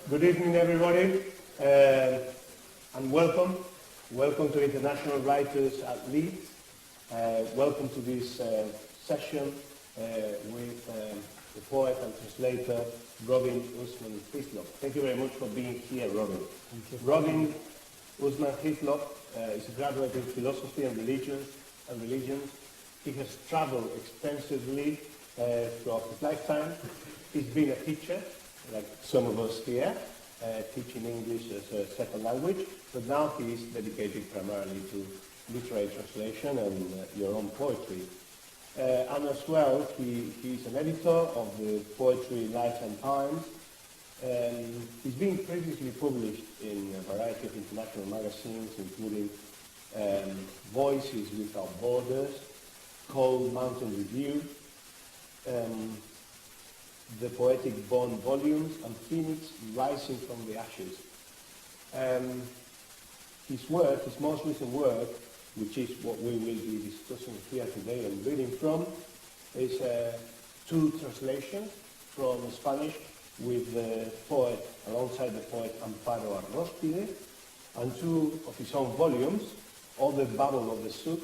Good evening, everybody, and welcome. Welcome to International Writers at Leeds. Welcome to this session with the poet and translator Robin Ouzman Hislop. Thank you very much for being here, Robin. Thank you. Robin Ouzman Hislop is a graduate in philosophy and religions. He has traveled extensively throughout his lifetime. He's been a teacher, like some of us here, teaching English as a second language, but now he is dedicated primarily to literary translation and your own poetry. And as well, he's an editor of the Poetry Life and Times. He's been previously published in a variety of international magazines, including Voices Without Borders, Cold Mountain Review, the Poetic Bond volumes, and Phoenix Rising from the Ashes. His work, his most recent work, which is what we will be discussing here today and reading from, is two translations from Spanish with the poet, alongside the poet Amparo Arróspide, and two of his own volumes, All the Babble of the Souk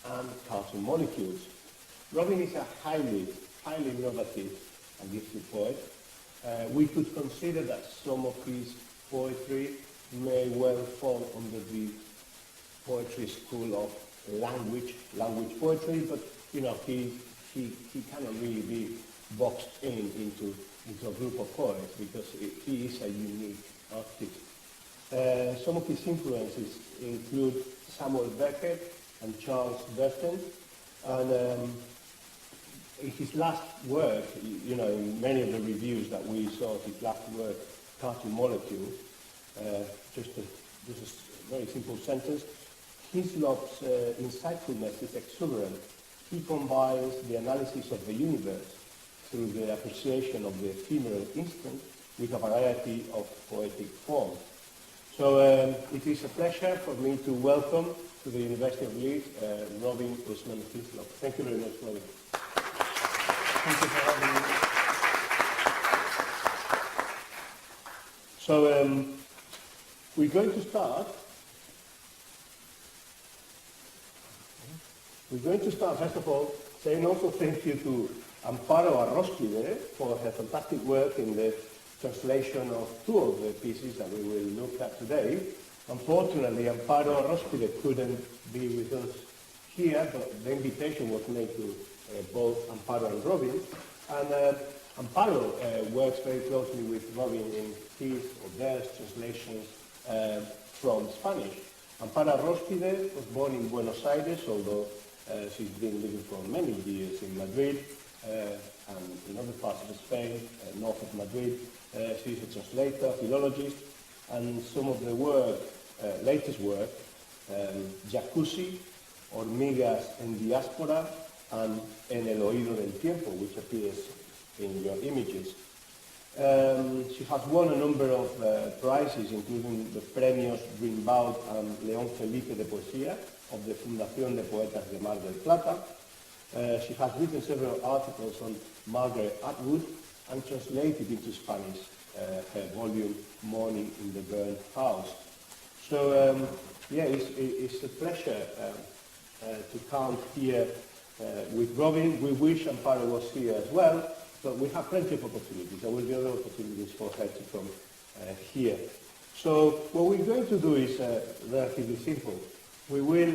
and Cartoon Molecules. Robin is a highly innovative and gifted poet. We could consider that some of his poetry may well fall under the poetry school of language poetry, but you know, he cannot really be boxed into a group of poets because he is a unique artist. Some of his influences include Samuel Beckett and Charles Bertin, and in his last work, you know, in many of the reviews that we saw, his last work, Cartoon Molecules, just a very simple sentence, Hislop's insightfulness is exuberant. He combines the analysis of the universe through the appreciation of the ephemeral instant with a variety of poetic forms. So it is a pleasure for me to welcome to the University of Leeds, Robin Ouzman Hislop. Thank you very much, Robin. Thank you for having me. So we're going to start. First of all, saying also thank you to Amparo Arróspide for her fantastic work in the translation of two of the pieces that we will look at today. Unfortunately, Amparo Arróspide couldn't be with us here, but the invitation was made to both Amparo and Robin. And Amparo works very closely with Robin in his or their translations from Spanish. Amparo Arróspide was born in Buenos Aires, although she's been living for many years in Madrid and in other parts of Spain, north of Madrid. She's a translator, philologist, and some of the work, latest work, Jacuzzi, Hormigas en Diáspora, and En el Oído del Tiempo, which appears in your images. She has won a number of prizes, including the Premios Rimbaud and León Felipe de Poesía of the Fundación de Poetas de Mar del Plata. She has written several articles on Margaret Atwood and translated into Spanish her volume Morning in the Burnt House. So yeah, it's a pleasure to come here with Robin. We wish Amparo was here as well, but we have plenty of opportunities. There will be other opportunities for her to come here. So what we're going to do is relatively simple. We will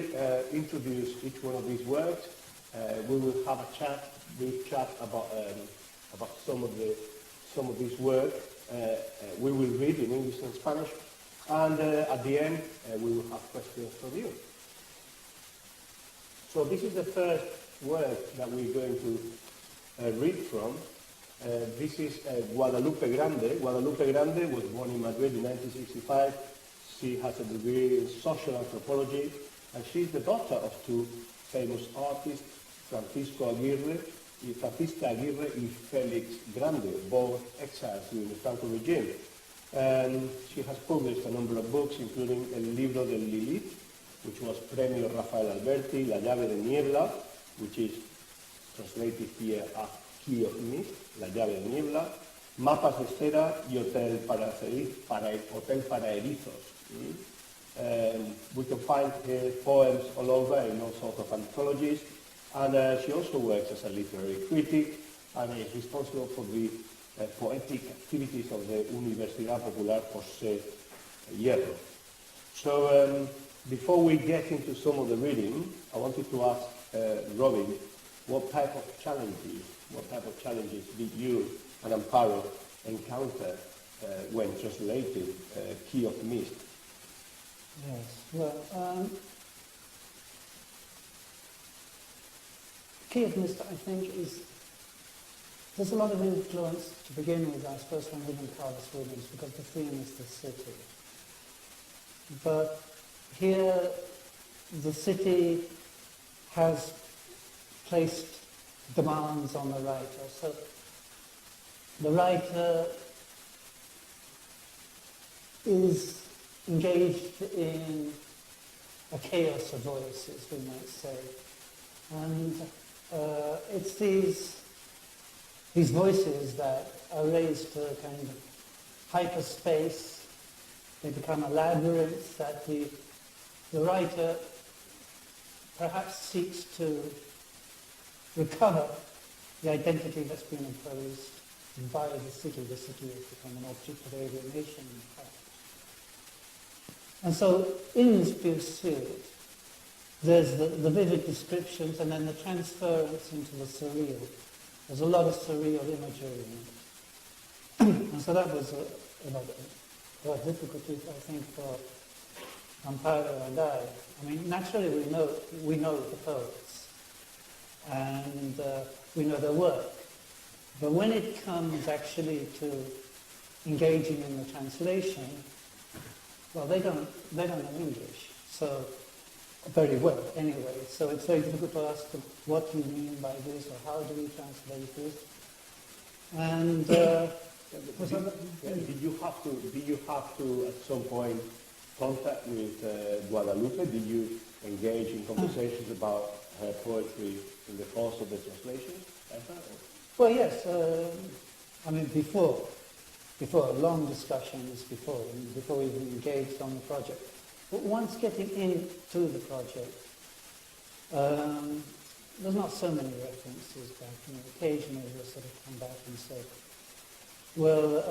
introduce each one of these works. We will have a brief chat about some of these work. We will read in English and Spanish, and at the end we will have questions from you. So this is the first work that we're going to read from. This is Guadalupe Grande. Guadalupe Grande was born in Madrid in 1965. She has a degree in social anthropology, and she's the daughter of two famous artists, Francisca Aguirre and Felix Grande, both exiles during the Franco regime. And she has published a number of books, including El Libro del Lilith, which was Premio Rafael Alberti, La Llave de Niebla, which is translated here as Key of Mist, La Llave de Niebla, Mapas de Esfera y Hotel para Erizos. We can find her poems all over in all sorts of anthologies, and she also works as a literary critic and is responsible for the poetic activities of the Universidad Popular José Hierro. So before we get into some of the reading, I wanted to ask Robin, what type of challenges did you and Amparo encounter when translating Key of Mist? Yes, well, Key of Mist, I think, there's a lot of influence to begin with, I suppose, from William Carlos Williams, because the theme is the city. But here, the city has placed demands on the writer. So the writer is engaged in a chaos of voices, we might say. And it's these voices that are raised to a kind of hyperspace. They become a labyrinth that the writer perhaps seeks to recover the identity that's been imposed by the city. The city has become an object of alienation, in fact. And so in this pursuit, there's the vivid descriptions and then the transference into the surreal. There's a lot of surreal imagery in it. And so that was a lot of difficulties, I think, for Amparo and I. I mean, naturally we know the poets and we know their work. But when it comes actually to engaging in the translation, well, they don't know English, so very well anyway. So it's very difficult to ask them, what do you mean by this, or how do we translate this? And did you have to at some point contact with Guadalupe? Did you engage in conversations about her poetry in the course of the translation? Well, yes. I mean, before long discussions, before we even engaged on the project. But once getting into the project, there's not so many references back. You know, occasionally we'll sort of come back and say, well,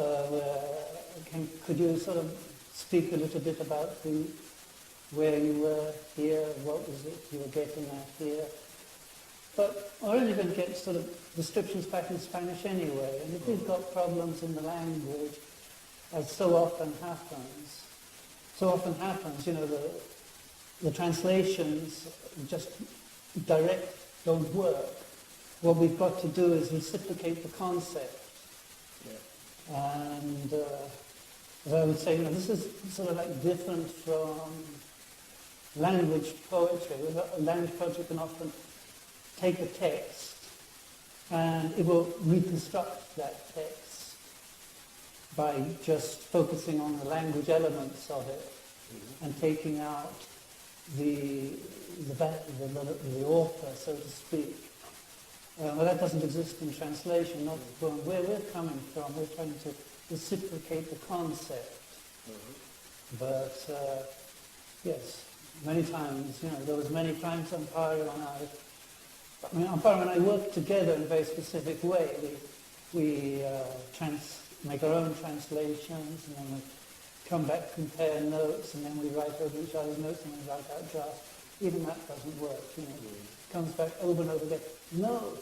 could you sort of speak a little bit about where you were here, what was it you were getting at here? But we're only going to get sort of descriptions back in Spanish anyway, and if we've got problems in the language, as so often happens, you know, the translations just direct don't work. What we've got to do is reciprocate the concept. Yeah. And as I would say, you know, this is sort of like different from language poetry. Language poetry can often take a text and it will reconstruct that text by just focusing on the language elements of it and taking out the author, so to speak. Well, that doesn't exist in translation, not from where we're coming from. We're trying to reciprocate the concept. But, yes, many times, you know, there was many times Amparo and I worked together in a very specific way. We make our own translations, and then we come back, compare notes, and then we write over each other's notes, and we write out drafts. Even that doesn't work, you know. It comes back over and over again. No,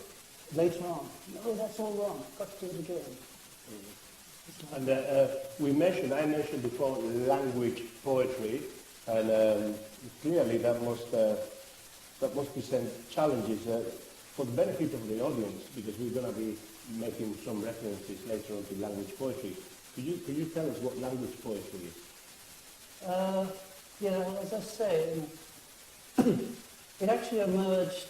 later on. No, that's all wrong. I've got to do it again. And I mentioned before language poetry, and clearly that must present challenges for the benefit of the audience, because we're going to be making some references later on to language poetry. Could you tell us what language poetry is? Yeah, well, as I say, it actually emerged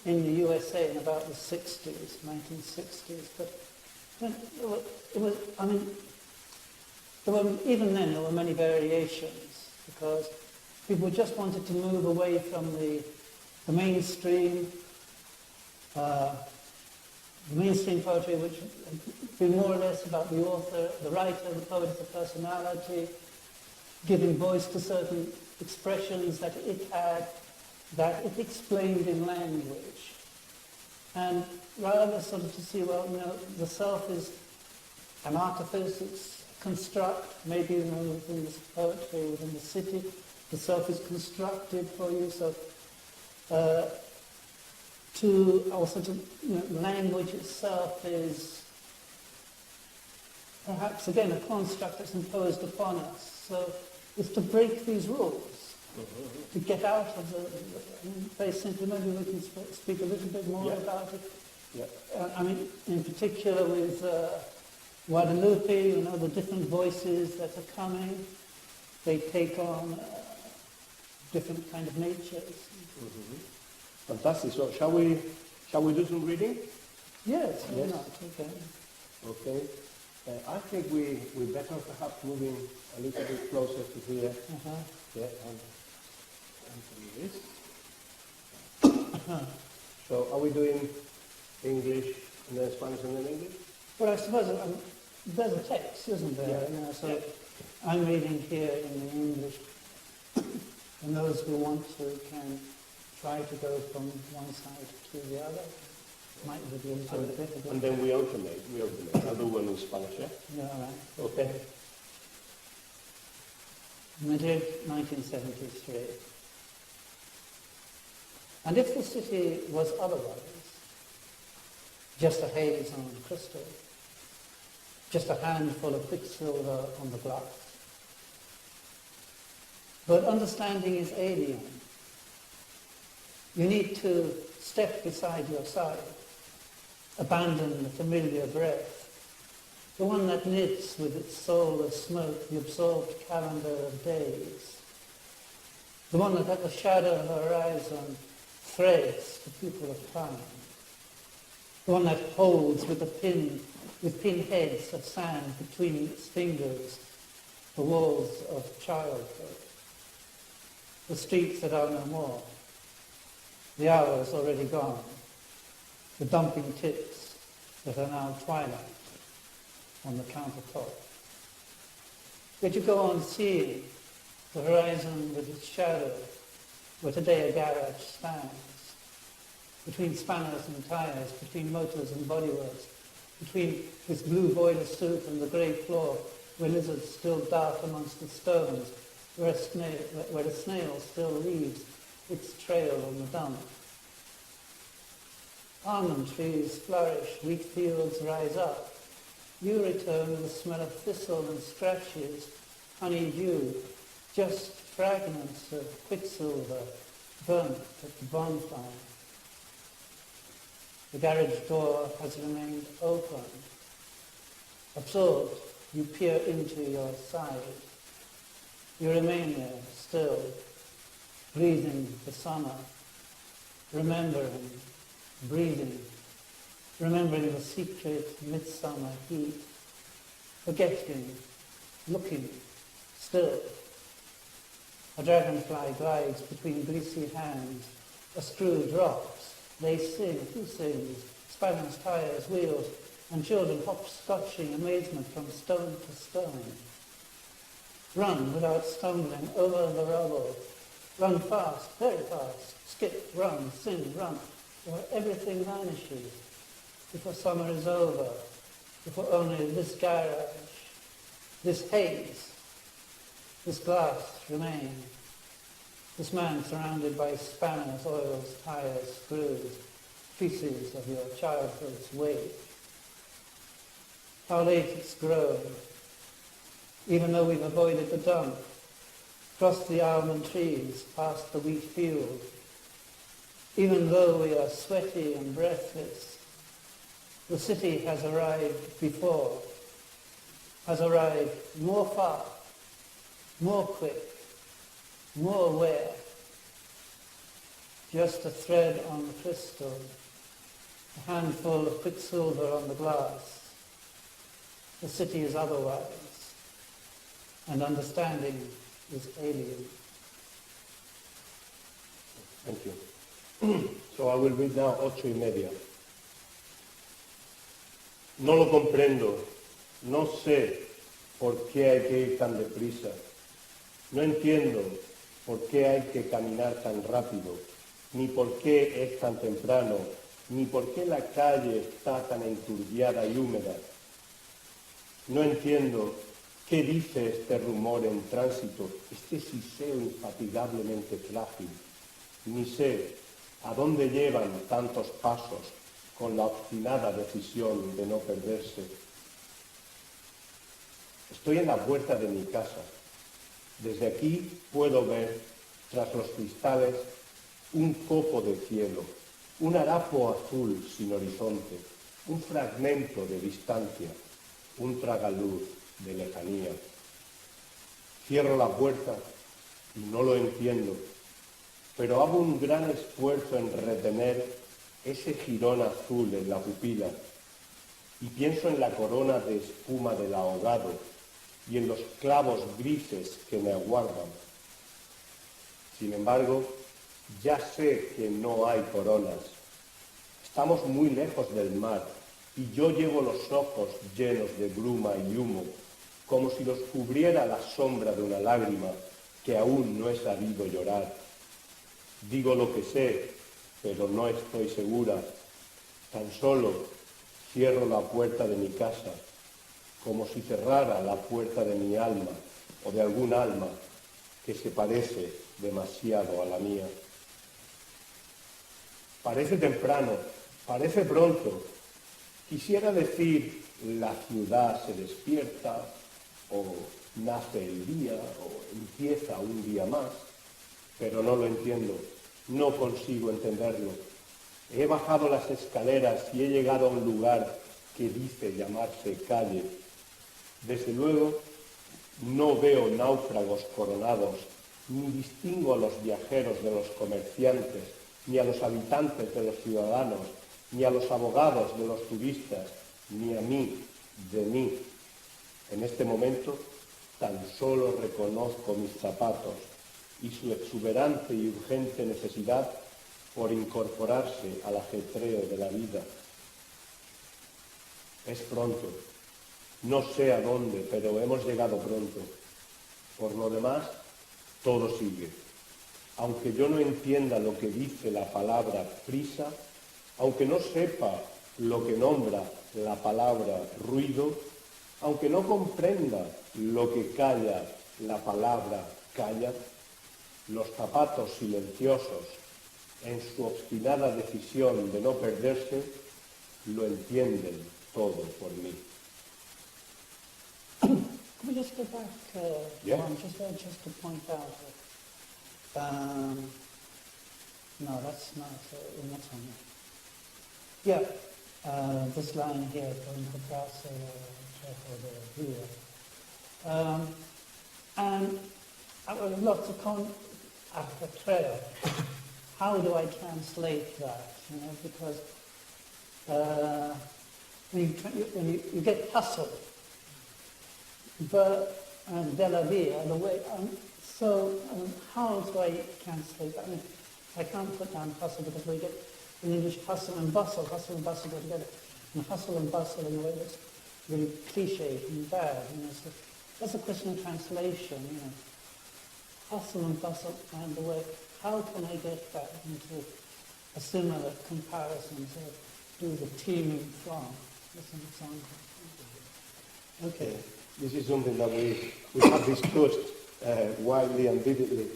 in the USA in about the 60s, 1960s, but even then there were many variations, because people just wanted to move away from the mainstream poetry, which being more or less about the author, the writer, the poet as a personality, giving voice to certain expressions that it had, that it explained in language. And rather sort of to see, well, the self is an artifice, it's a construct, maybe within this poetry, within the city, the self is constructed for you, so language itself is perhaps again a construct that's imposed upon us. So it's to break these rules, to get out of very simply, maybe we can speak a little bit more about it. Yeah. In particular with Guadalupe, the different voices that are coming, they take on different kind of natures. Fantastic. So shall we do some reading? Yes, why not? Okay. Okay. I think we better perhaps moving a little bit closer to here. Yeah, and this. So are we doing English and then Spanish and then English? Well, I suppose there's a text, isn't there? Yeah. I'm reading here in the English, and those who want to can try to go from one side to the other. Might be a little bit difficult. And then we alternate. I'll do one in Spanish, yeah? Yeah, all right. Okay. Madrid, 1973. And if the city was otherwise, just a haze on crystal, just a handful of quicksilver on the glass. But understanding is alien. You need to step beside your side, abandon the familiar breath, the one that knits with its soul of smoke the absorbed calendar of days, the one that at the shadow of the horizon threads the pupil of time, the one that holds with pin heads of sand between its fingers the walls of childhood, the streets that are no more, the hours already gone, the dumping tips that are now twilight on the countertop. Yet you go on seeing the horizon with its shadow, where today a garage stands, between spanners and tires, between motors and bodyworks, between this blue boiler suit and the grey floor, where lizards still dart amongst the stones, where a snail still leaves its trail on the dump. Almond trees flourish, wheat fields rise up. You return with the smell of thistle and scratches, honey dew, just fragments of quicksilver burnt at the bonfire. The garage door has remained open. Absorbed, you peer into your side. You remain there, still, breathing the summer, remembering, breathing, remembering the secret midsummer heat, forgetting, looking, still. A dragonfly glides between greasy hands, a screw drops, they sing, who sings, spanners, tires, wheels, and children hopscotching amazement from stone to stone. Run without stumbling over the rubble. Run fast, very fast. Skip, run, sing, run, before everything vanishes, before summer is over, before only this garage, this haze, this glass remain. This man surrounded by spanners, oils, tires, screws, pieces of your childhood's weight. How late it's grown, even though we've avoided the dump, crossed the almond trees, past the wheat field, even though we are sweaty and breathless, the city has arrived before, has arrived more far, more quick, more aware. Just a thread on the crystal, a handful of quicksilver on the glass. The city is otherwise, and understanding is alien. Thank you. So I will read now 8:30. No lo comprendo, no sé por qué hay que ir tan deprisa, no entiendo por qué hay que caminar tan rápido, ni por qué es tan temprano, ni por qué la calle está tan enturbiada y húmeda. No entiendo qué dice este rumor en tránsito, este siseo infatigablemente frágil, ni sé a dónde llevan tantos pasos con la obstinada decisión de no perderse. Estoy en la puerta de mi casa. Desde aquí puedo ver, tras los cristales, un copo de cielo, un harapo azul sin horizonte, un fragmento de distancia, un tragaluz de lejanía. Cierro la puerta y no lo entiendo, pero hago un gran esfuerzo en retener ese jirón azul en la pupila y pienso en la corona de espuma del ahogado y en los clavos grises que me aguardan. Sin embargo, ya sé que no hay coronas. Estamos muy lejos del mar y yo llevo los ojos llenos de bruma y humo, como si los cubriera la sombra de una lágrima que aún no he sabido llorar. Digo lo que sé, pero no estoy segura. Tan solo cierro la puerta de mi casa, como si cerrara la puerta de mi alma o de algún alma que se parece demasiado a la mía. Parece temprano, parece pronto. Quisiera decir la ciudad se despierta, o nace el día, o empieza un día más, pero no lo entiendo, no consigo entenderlo. He bajado las escaleras y he llegado a un lugar que dice llamarse calle. Desde luego, no veo náufragos coronados, ni distingo a los viajeros de los comerciantes, ni a los habitantes de los ciudadanos, ni a los abogados de los turistas, ni a mí, de mí. En este momento, tan solo reconozco mis zapatos y su exuberante y urgente necesidad por incorporarse al ajetreo de la vida. Es pronto. No sé a dónde, pero hemos llegado pronto. Por lo demás, todo sigue. Aunque yo no entienda lo que dice la palabra prisa, aunque no sepa lo que nombra la palabra ruido, aunque no comprenda lo que calla la palabra calla, los zapatos silenciosos, en su obstinada decisión de no perderse, lo entienden todo por mí. Can we just go back Yeah. one, just to point out no, that's not on there. Yeah, this line here, con and I would love to come after trail. How do I translate that? You know, because when you get hustled, but della via, the way. How do I translate that? I mean, I can't put down hustle because we get in English hustle and bustle go together. And hustle and bustle in a way that's really cliche and bad. You know, so that's a question of translation. You know, hustle and bustle and the way. How can I get that into a similar comparison to do the teeming throng? That's an example. Okay. This is something that we have discussed widely and vividly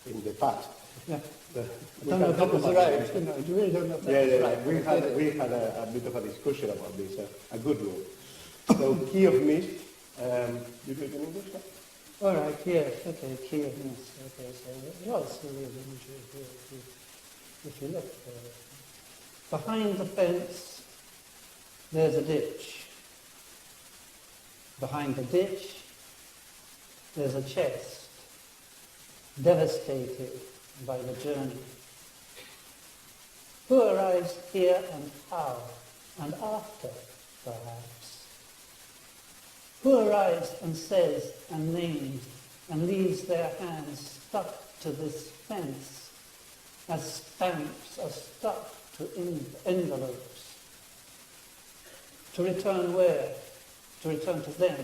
in the past. Yeah. We I don't know can if talk that was about right. it. You know, you really don't know if that was right. We had a bit of a discussion about this, a good one. So, key of mist, you do it in English? All right, yes, okay, key of mist. Okay, so it was really imagery if you look. Behind the fence, there's a ditch. Behind the ditch, there's a chest, devastated by the journey. Who arrives here and how, and after, perhaps? Who arrives and says and names and leaves their hands stuck to this fence as stamps are stuck to envelopes? To return where? To return to them?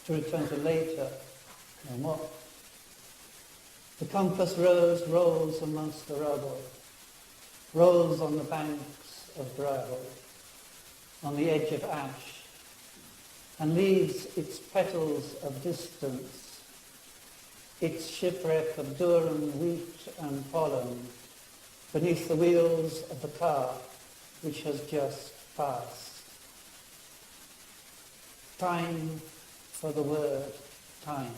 To return to later? And what? The compass rose rolls amongst the rubble, rolls on the banks of gravel, on the edge of ash, and leaves its petals of distance, its shipwreck of durum, wheat and pollen, beneath the wheels of the car which has just passed. Time for the word time,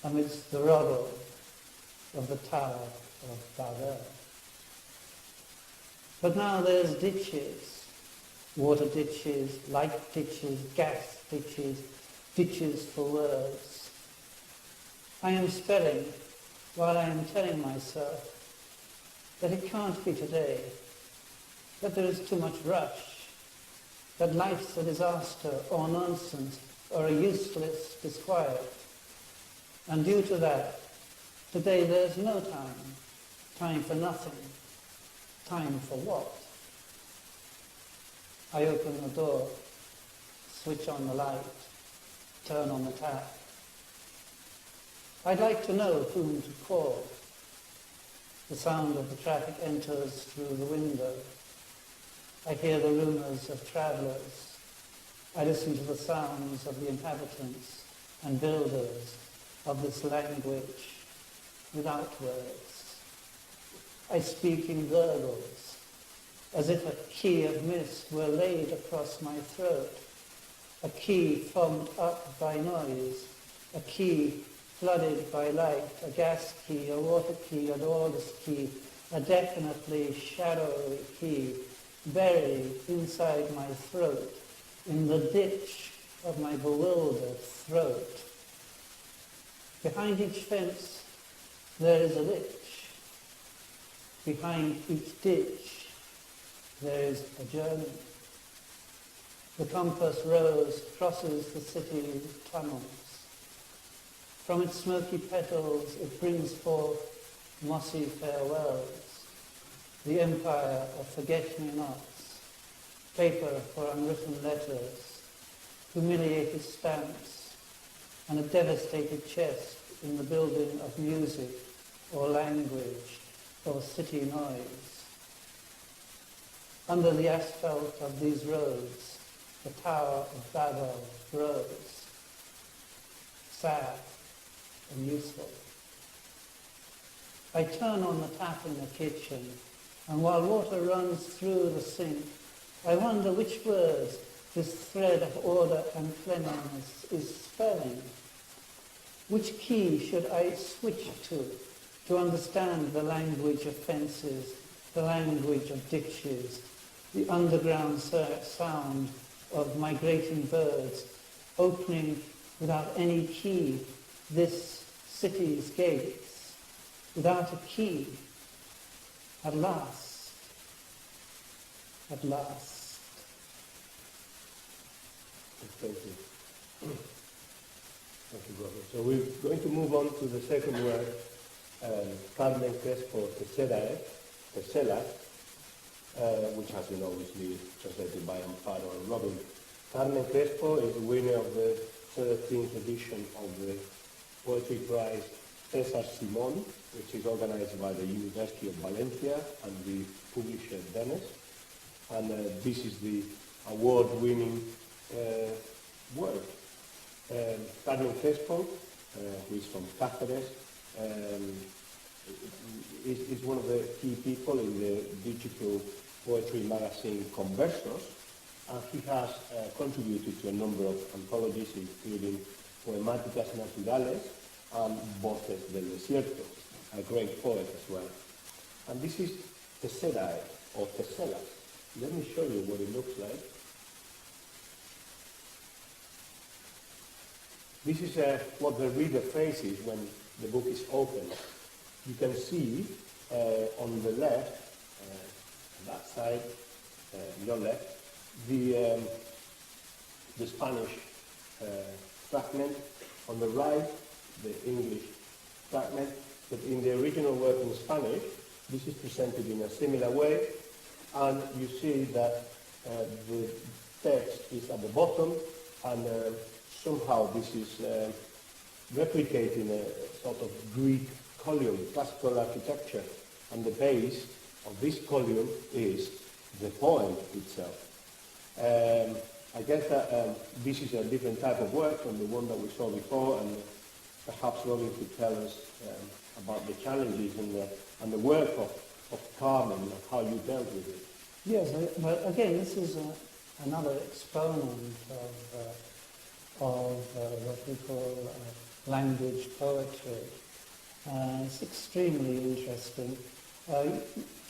amidst the rubble of the Tower of Babel. But now there's ditches, water ditches, light ditches, gas ditches, ditches for words. I am spelling while I am telling myself that it can't be today, that there is too much rush, that life's a disaster or nonsense or a useless disquiet. And due to that, today there's no time, time for nothing, time for what? I open the door, switch on the light, turn on the tap. I'd like to know whom to call. The sound of the traffic enters through the window. I hear the rumours of travellers. I listen to the sounds of the inhabitants and builders of this language without words. I speak in gurgles, as if a key of mist were laid across my throat, a key fogged up by noise, a key flooded by light, a gas key, a water key, an August key, a definitely shadowy key, buried inside my throat, in the ditch of my bewildered throat. Behind each fence there is a ditch. Behind each ditch there is a journey. The compass rose crosses the city's tunnels. From its smoky petals it brings forth mossy farewells, the empire of forget-me-nots, paper for unwritten letters, humiliated stamps, and a devastated chest in the building of music or language or city noise. Under the asphalt of these roads, the Tower of Babel grows, sad and useful. I turn on the tap in the kitchen, and while water runs through the sink, I wonder which words this thread of order and cleanliness is spelling. Which key should I switch to understand the language of fences, the language of ditches, the underground sound of migrating birds, opening without any key this city's gates, without a key, at last, at last. Thank you. Thank you, Robin. So we're going to move on to the second word, Carmen Crespo Tesserae, which has been obviously translated by Amparo and Robin. Carmen Crespo is the winner of the 13th edition of the Poetry Prize César Simón, which is organized by the University of Valencia and the publisher Dennis. And this is the award-winning work. Carmen Crespo, who is from Cáceres, is one of the key people in the digital poetry magazine Conversos, and he has contributed to a number of anthologies, including Poemáticas Naturales and Voces del Desierto, a great poet as well. And this is Tesserae, or Tesselas. Let me show you what it looks like. This is what the reader faces when the book is opened. You can see on the left, that side, your left, the Spanish fragment. On the right, the English fragment. But in the original work in Spanish, this is presented in a similar way, and you see that the text is at the bottom, and somehow this is replicating a sort of Greek column, classical architecture, and the base of this column is the poem itself. I guess that this is a different type of work from the one that we saw before, and perhaps Robin could tell us about the challenges and the work of Carmen, and how you dealt with it. Yes, but again, this is another exponent of what we call language poetry. It's extremely interesting.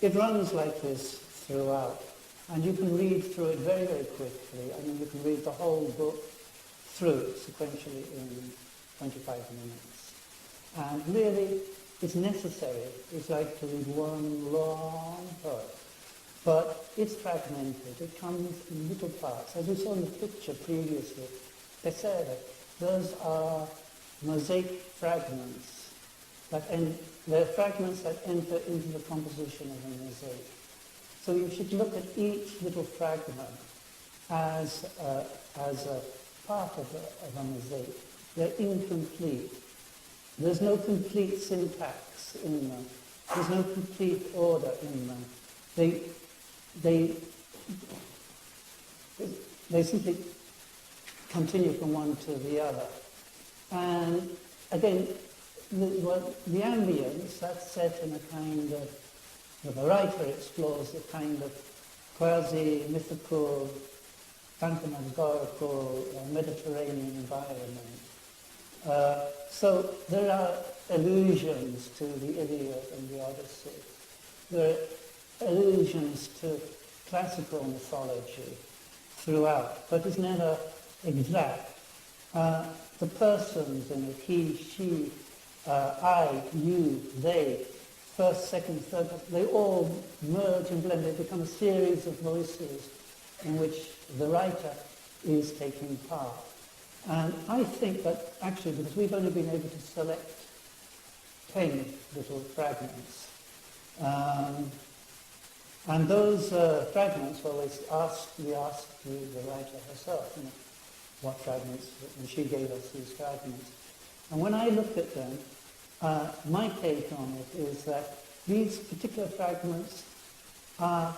It runs like this throughout, and you can read through it very, very quickly. I mean, you can read the whole book through sequentially in 25 minutes. And really, it's necessary. It's like to read one long poem. But it's fragmented. It comes in little parts. As we saw in the picture previously, Tesserae, those are mosaic fragments. They're fragments that enter into the composition of a mosaic. So you should look at each little fragment as a part of a mosaic. They're incomplete. There's no complete syntax in them. There's no complete order in them. They simply continue from one to the other. And again, the ambience, that's set in a kind of, the writer explores a kind of quasi-mythical, phantasmagorical, Mediterranean environment. So there are allusions to the Iliad and the Odyssey. There are allusions to classical mythology throughout, but it's never exact. The persons in it, he, she, I, you, they, first, second, third, they all merge and blend. They become a series of voices in which the writer is taking part. And I think that actually, because we've only been able to select 10 little fragments, and those fragments, well, we asked the writer herself, what fragments, and she gave us these fragments. And when I looked at them, my take on it is that these particular fragments are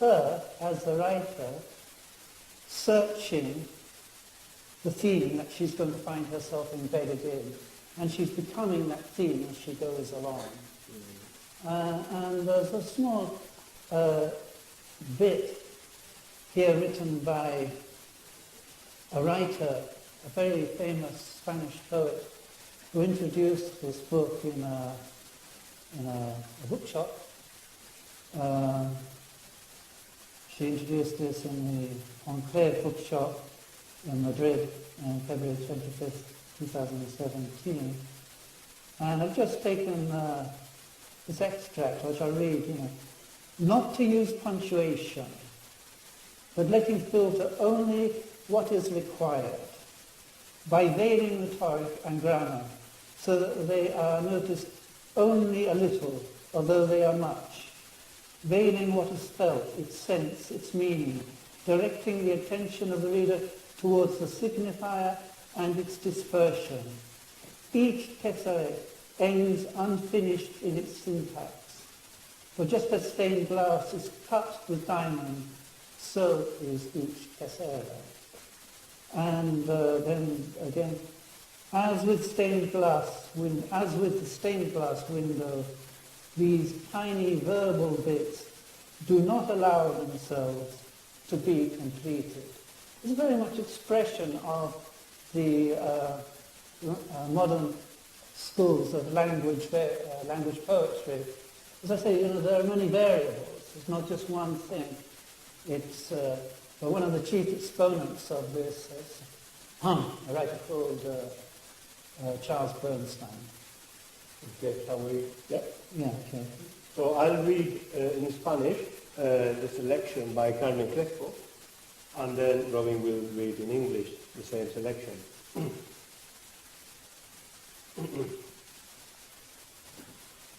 her, as the writer, searching the theme that she's going to find herself embedded in. And she's becoming that theme as she goes along. And there's a small bit here written by a writer, a very famous Spanish poet, who introduced this book in a bookshop. She introduced this in the Enclave bookshop in Madrid on February 25th, 2017. And I've just taken this extract, which I read, not to use punctuation, but letting filter only what is required, by veiling rhetoric and grammar, so that they are noticed only a little, although they are much, veiling what is felt, its sense, its meaning, directing the attention of the reader towards the signifier and its dispersion. Each tesserae ends unfinished in its syntax. For just as stained glass is cut with diamond, so is each tesserae. And then again, as with the stained glass window, these tiny verbal bits do not allow themselves to be completed. It's very much expression of the modern schools of language poetry. As I say, there are many variables. It's not just one thing. It's one of the chief exponents of this is a writer called Charles Bernstein. Okay, shall we? Yeah. Yeah. Okay. So I'll read in Spanish the selection by Carmen Crespo, and then Robin will read in English the same selection.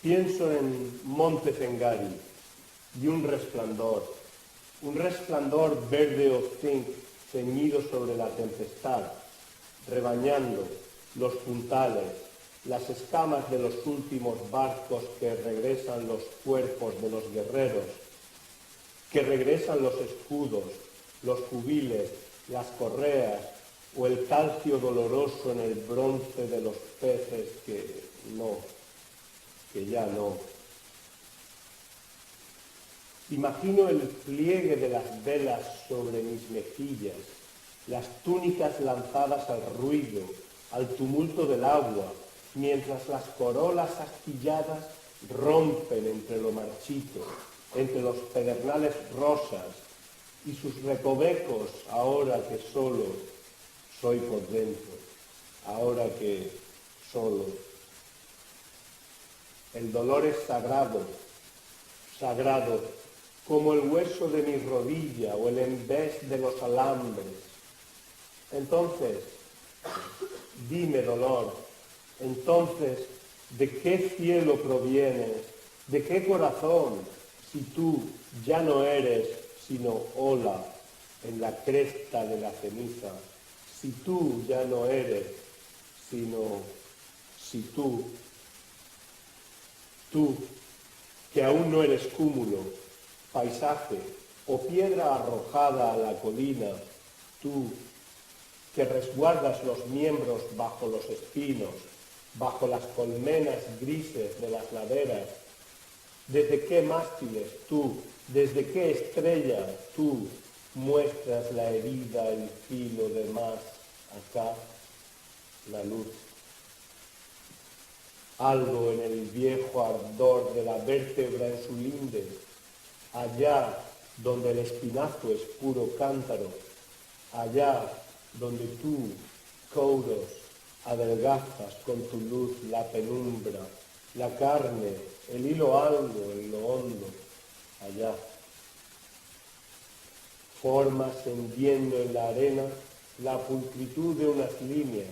Pienso en Monte Fengari y un resplandor, un resplandor verde o zinc ceñido sobre la tempestad, rebañando los puntales, las escamas de los últimos barcos que regresan los cuerpos de los guerreros, que regresan los escudos, los jubiles, las correas o el calcio doloroso en el bronce de los peces que ya no. Imagino el pliegue de las velas sobre mis mejillas, las túnicas lanzadas al ruido, al tumulto del agua, mientras las corolas astilladas rompen entre lo marchito, entre los pedernales rosas y sus recovecos, ahora que solo soy por dentro, ahora que solo. El dolor es sagrado, sagrado, como el hueso de mi rodilla o el embés de los alambres. Entonces, dime, dolor, entonces, ¿de qué cielo provienes? ¿De qué corazón? Si tú ya no eres sino ola en la cresta de la ceniza, si tú ya no eres sino si tú, que aún no eres cúmulo, paisaje o piedra arrojada a la colina, tú que resguardas los miembros bajo los espinos, bajo las colmenas grises de las laderas, ¿desde qué mástiles tú, desde qué estrella tú muestras la herida, el filo de más acá, la luz? Algo en el viejo ardor de la vértebra en su linde, allá donde el espinazo es puro cántaro, allá donde tú, Kouros, adelgazas con tu luz la penumbra, la carne, el hilo algo en lo hondo, allá. Formas hendiendo en la arena la pulcritud de unas líneas,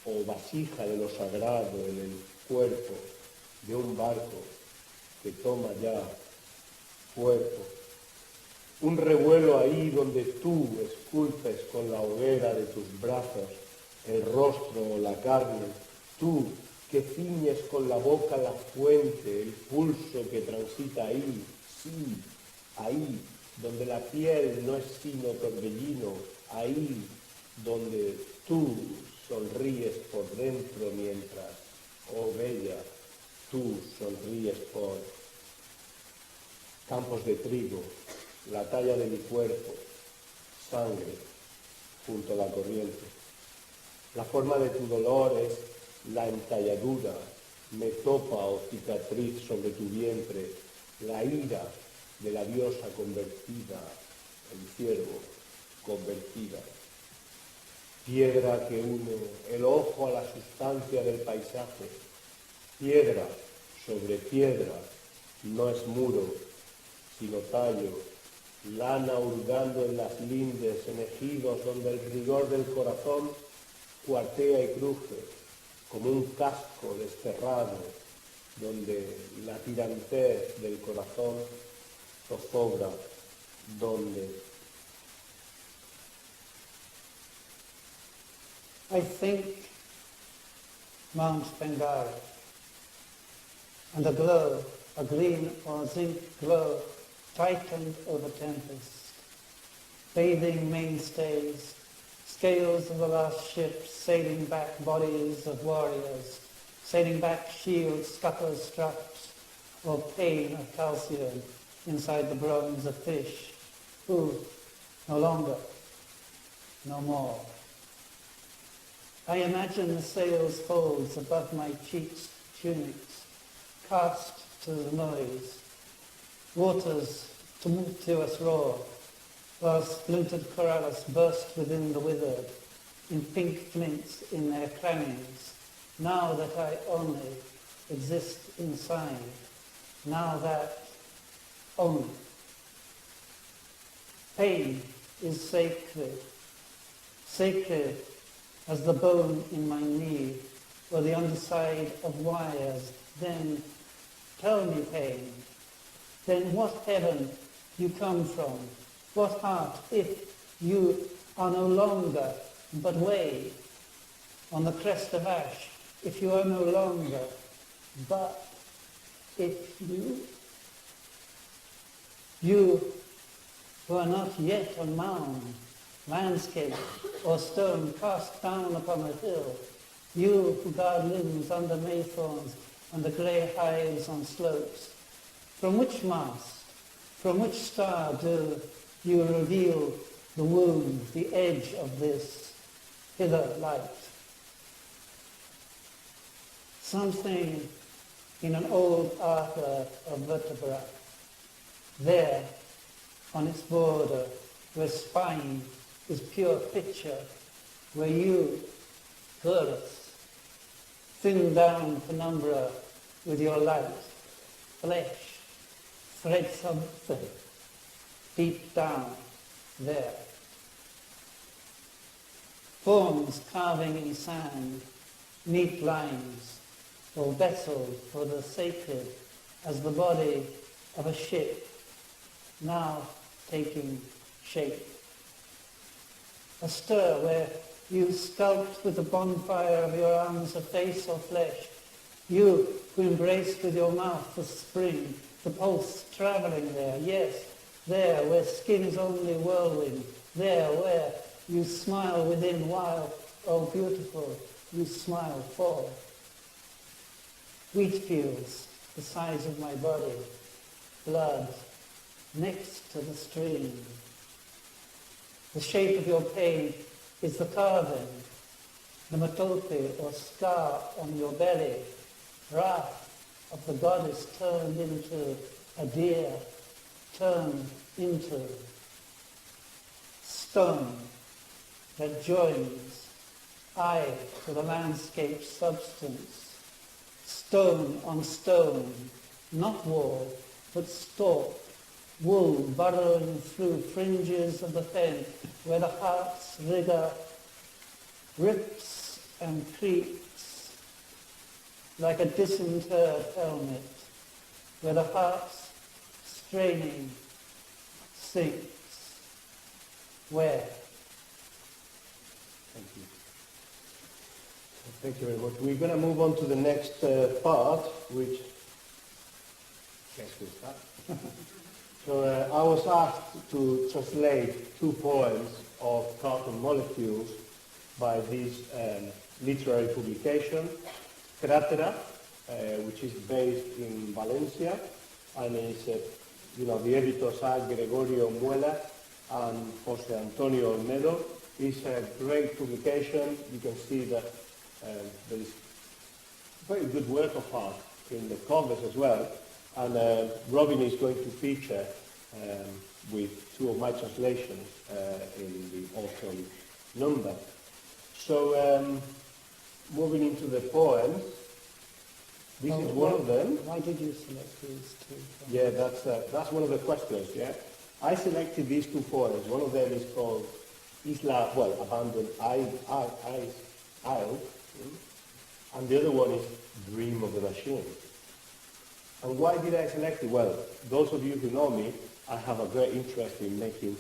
o vasija de lo sagrado en el cuerpo de un barco que toma ya cuerpo. Un revuelo ahí donde tú esculpes con la hoguera de tus brazos el rostro o la carne, tú que ciñes con la boca la fuente, el pulso que transita ahí, sí, ahí, donde la piel no es sino torbellino, ahí donde tú sonríes por dentro mientras, oh bella, tú sonríes por campos de trigo, la talla de mi cuerpo, sangre junto a la corriente. La forma de tu dolor es la entalladura, metopa o cicatriz sobre tu vientre, la ira de la diosa convertida, el ciervo convertida. Piedra que une el ojo a la sustancia del paisaje, piedra sobre piedra, no es muro, sino tallo, lana hurgando en las lindes, en ejidos donde el rigor del corazón cuartea y cruje, como un casco desterrado, donde la tirantez del corazón zozobra, donde... I think Mount Bengal, and a glow, a green or zinc glow, tightened over tempest, bathing mainstays, scales of the last ships, sailing back bodies of warriors, sailing back shields, scuppers, straps, or pain of calcium inside the bronze of fish, who, no longer, no more. I imagine the sails' folds above my cheeks' tunics, cast to the noise, water's tumultuous roar, while splintered corals burst within the withered, in pink flints in their clangings, now that I only exist inside, now that only. Pain is sacred, sacred as the bone in my knee, or the underside of wires. Then tell me, pain, then what heaven you come from? What heart, if you are no longer but wave on the crest of ash, if you are no longer but if you who are not yet a mound, landscape or stone cast down upon a hill, you who guard limbs under maythorns and the grey hives on slopes, from which mast, from which star do you reveal the wound, the edge of this hither light? Something in an old arc of vertebra, there on its border, where spine is pure picture, where you, Taurus, thin down penumbra with your light, flesh, thread something deep down there. Forms carving in sand, neat lines, or vessels for the sacred as the body of a ship, now taking shape. A stir where you sculpt with the bonfire of your arms a face or flesh, you who embrace with your mouth the spring, the pulse travelling there, yes, there where skin is only whirlwind, there where you smile within while, oh beautiful, you smile for. Wheat fields, the size of my body, blood, next to the stream. The shape of your pain is the carving, the matope or scar on your belly, wrath of the goddess turned into a deer, turned into stone that joins eye to the landscape substance, stone on stone, not wall, but stalk, wool burrowing through fringes of the fen, where the heart's rigour rips and creaks like a disinterred helmet, where the heart's straining sinks. Where? Thank you. Thank you very much. We're going to move on to the next part, which... Guess we'll start. So I was asked to translate 2 poems of Cartoon Molecules by this literary publication, Crátera, which is based in Valencia, and is, the editors are Gregorio Muela and Jose Antonio Olmedo. It's a great publication. You can see that there is very good work of art in the covers as well. And Robin is going to feature with 2 of my translations in the autumn number. So moving into the poems, this is one of them. Why did you select these 2? Yeah, that's one of the questions, yeah. I selected these 2 poems. One of them is called Abandoned Isle, and the other one is Dream of the Machine. And why did I select it? Well, those of you who know me, I have a great interest in making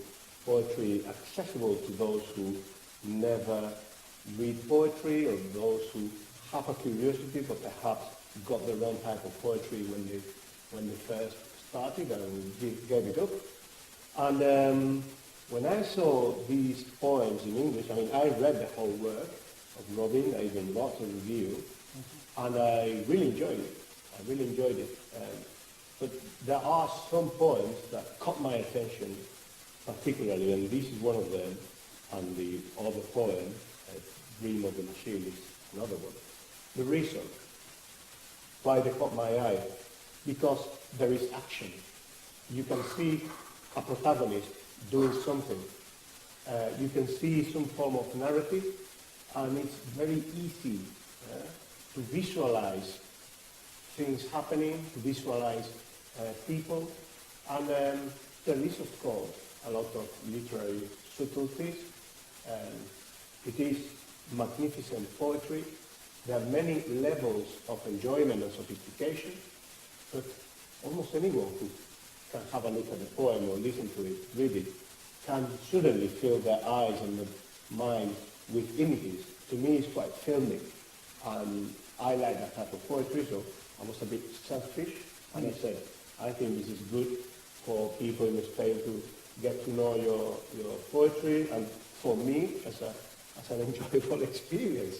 poetry accessible to those who never read poetry, or those who have a curiosity but perhaps got the wrong type of poetry when they first started and gave it up. And when I saw these poems in English, I read the whole work of Robin, I even bought a review, and I really enjoyed it. But there are some poems that caught my attention particularly, and this is one of them, and the other poem, Dream of the Machine, is another one. The reason why they caught my eye, because there is action. You can see a protagonist doing something. You can see some form of narrative, and it's very easy to visualize things happening, to visualize people, and there is, of course, a lot of literary subtleties. It is magnificent poetry. There are many levels of enjoyment and sophistication, but almost anyone who can have a look at the poem or listen to it, read it, can suddenly fill their eyes and the mind with images. To me, it's quite filmic. And I like that type of poetry, so I was a bit selfish. And I said, I think this is good for people in Spain to get to know your poetry, and for me, as an enjoyable experience.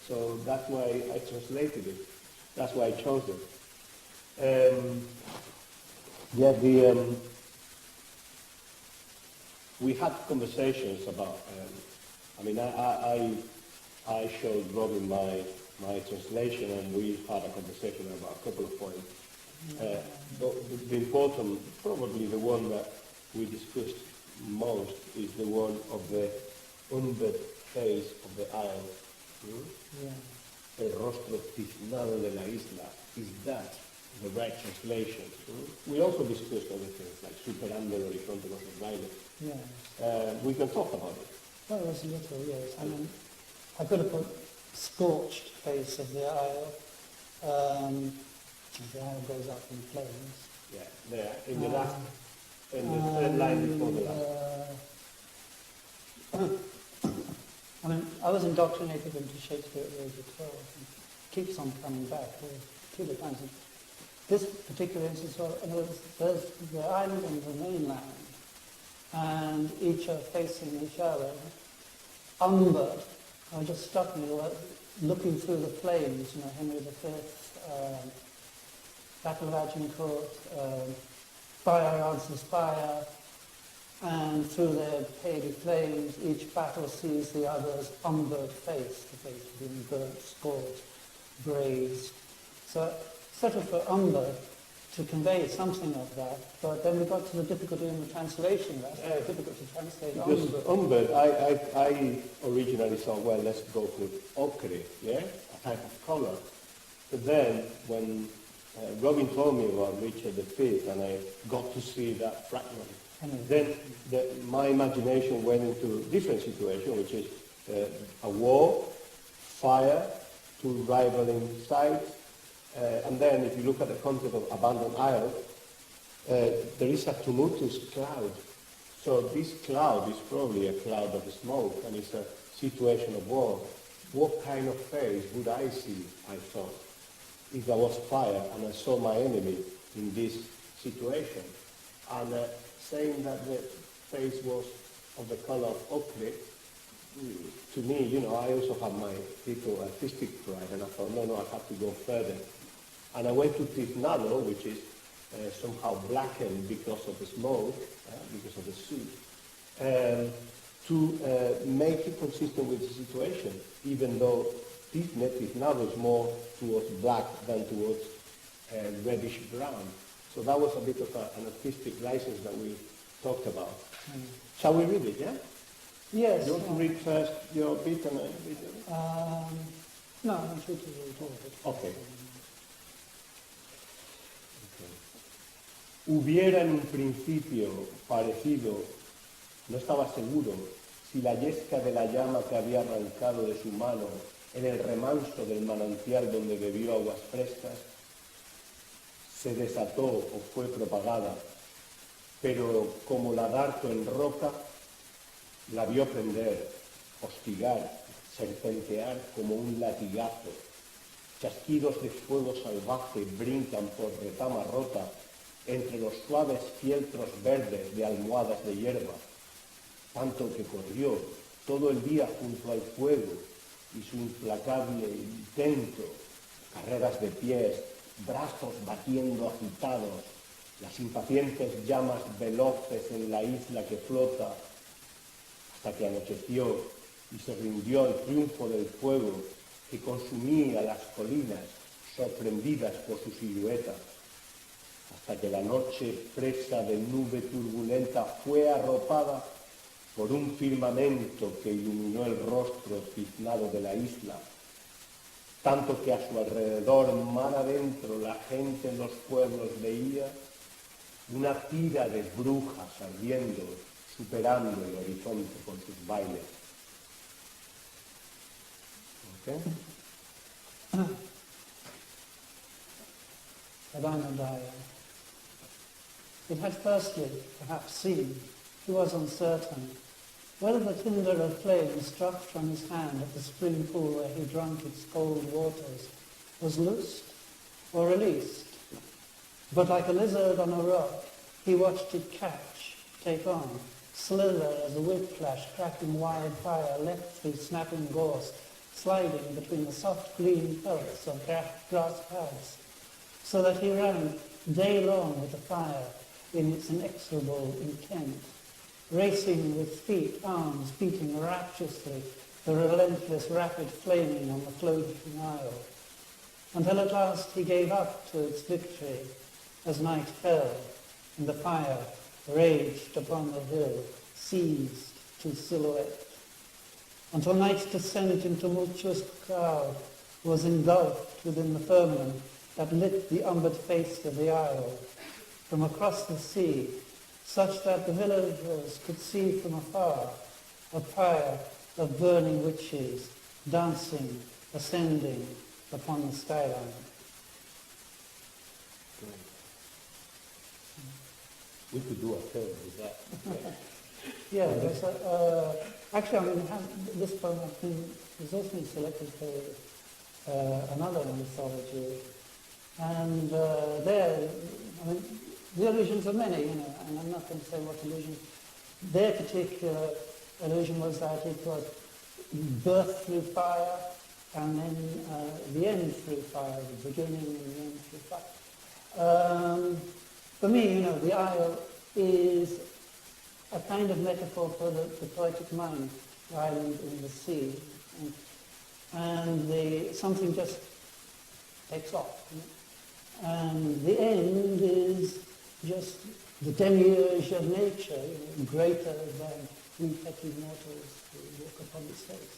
So that's why I translated it. That's why I chose it. We had conversations about. I showed Robin my translation, and we had a conversation about a couple of points. The important, probably the one that we discussed most, is the one of the unbed face of the isle. El rostro tiznado de la isla. Is that the right translation? We also discussed other things like superando el horizonte con sus bailes. Yes. We can talk about it. Well, there's a little, yes. I mean, I could have put scorched face of the isle. The isle goes up in flames. Yeah, there, in the last, in the third line before the last. I mean, I was indoctrinated into Shakespeare at the age of 12. And it keeps on coming back to the times. This particular instance, there's the island and the mainland, and each are facing each other. Umber, it just struck me, looking through the flames, Henry V, Battle of Agincourt, fire answers fire, and through their paly flames, each battle sees the other's umbered face, the face being burnt, scorched, braised. So settled for umber to convey something of that, but then we got to the difficulty in the translation. That's very difficult to translate umber. I originally thought, well, let's go for ochre, yeah, a type of color. But then when Robin told me about Richard V, and I got to see that fragment, then my imagination went into a different situation, which is a war, fire, two rivaling sides, and then if you look at the concept of abandoned isle, there is a tumultuous cloud. So this cloud is probably a cloud of smoke, and it's a situation of war. What kind of face would I see, I thought, if there was fire and I saw my enemy in this situation? And saying that the face was of the color of ochre, to me, I also have my little artistic pride, and I thought, no, I have to go further. And I went to tiznado, which is somehow blackened because of the smoke, because of the soot, to make it consistent with the situation, even though tiznado is more towards black than towards reddish brown. So that was a bit of an artistic license that we talked about. Shall we read it, yeah? Yes. You want to read first your bit and I read it? No, I'm sure to read all of it. Okay. Hubiera en un principio parecido, no estaba seguro, si la yesca de la llama que había arrancado de su mano en el remanso del manantial donde bebió aguas frescas, se desató o fue propagada, pero como lagarto en roca, la vio prender, hostigar, serpentear como un latigazo. Chasquidos de fuego salvaje brincan por retama rota entre los suaves fieltros verdes de almohadas de hierba, tanto que corrió todo el día junto al fuego y su implacable intento, carreras de pies, brazos batiendo agitados, las impacientes llamas veloces en la isla que flota, hasta que anocheció y se rindió al triunfo del fuego que consumía las colinas sorprendidas por su silueta, hasta que la noche presa de nube turbulenta fue arropada por un firmamento que iluminó el rostro tiznado de la isla, tanto que a su alrededor, mar adentro, la gente en los pueblos veía una tira de brujas ardiendo, superando el horizonte con sus bailes. ¿Okay? it had firstly, perhaps seemed, he was uncertain, whether the tinder of flame struck from his hand at the spring pool where he drank its cold waters was loosed or released. But like a lizard on a rock, he watched it catch, take on, slither as a whiplash cracking wildfire leapt through snapping gorse, sliding between the soft green pelts of grass pads, so that he ran day long with the fire in its inexorable intent, racing with feet, arms beating rapturously the relentless rapid flaming on the floating isle, until at last he gave up to its victory as night fell and the fire raged upon the hill, seized to silhouette, until night's descent in tumultuous cloud was engulfed within the firmament that lit the umbered face of the isle, from across the sea, such that the villagers could see from afar a pyre of burning witches dancing, ascending upon the skyline. We could do a film with that. Yeah, actually, I mean, this poem has also been selected for another anthology, and there, I mean, the allusions are many, you know, and I'm not going to say what allusion. Their particular allusion was that it was birth through fire, and then the end through fire, the beginning and the end through fire. For me, you know, the isle is a kind of metaphor for the poetic mind, the island in the sea, and something just takes off. You know? And the end is just the demiurge of nature, you know, greater than we petty mortals who walk upon its face.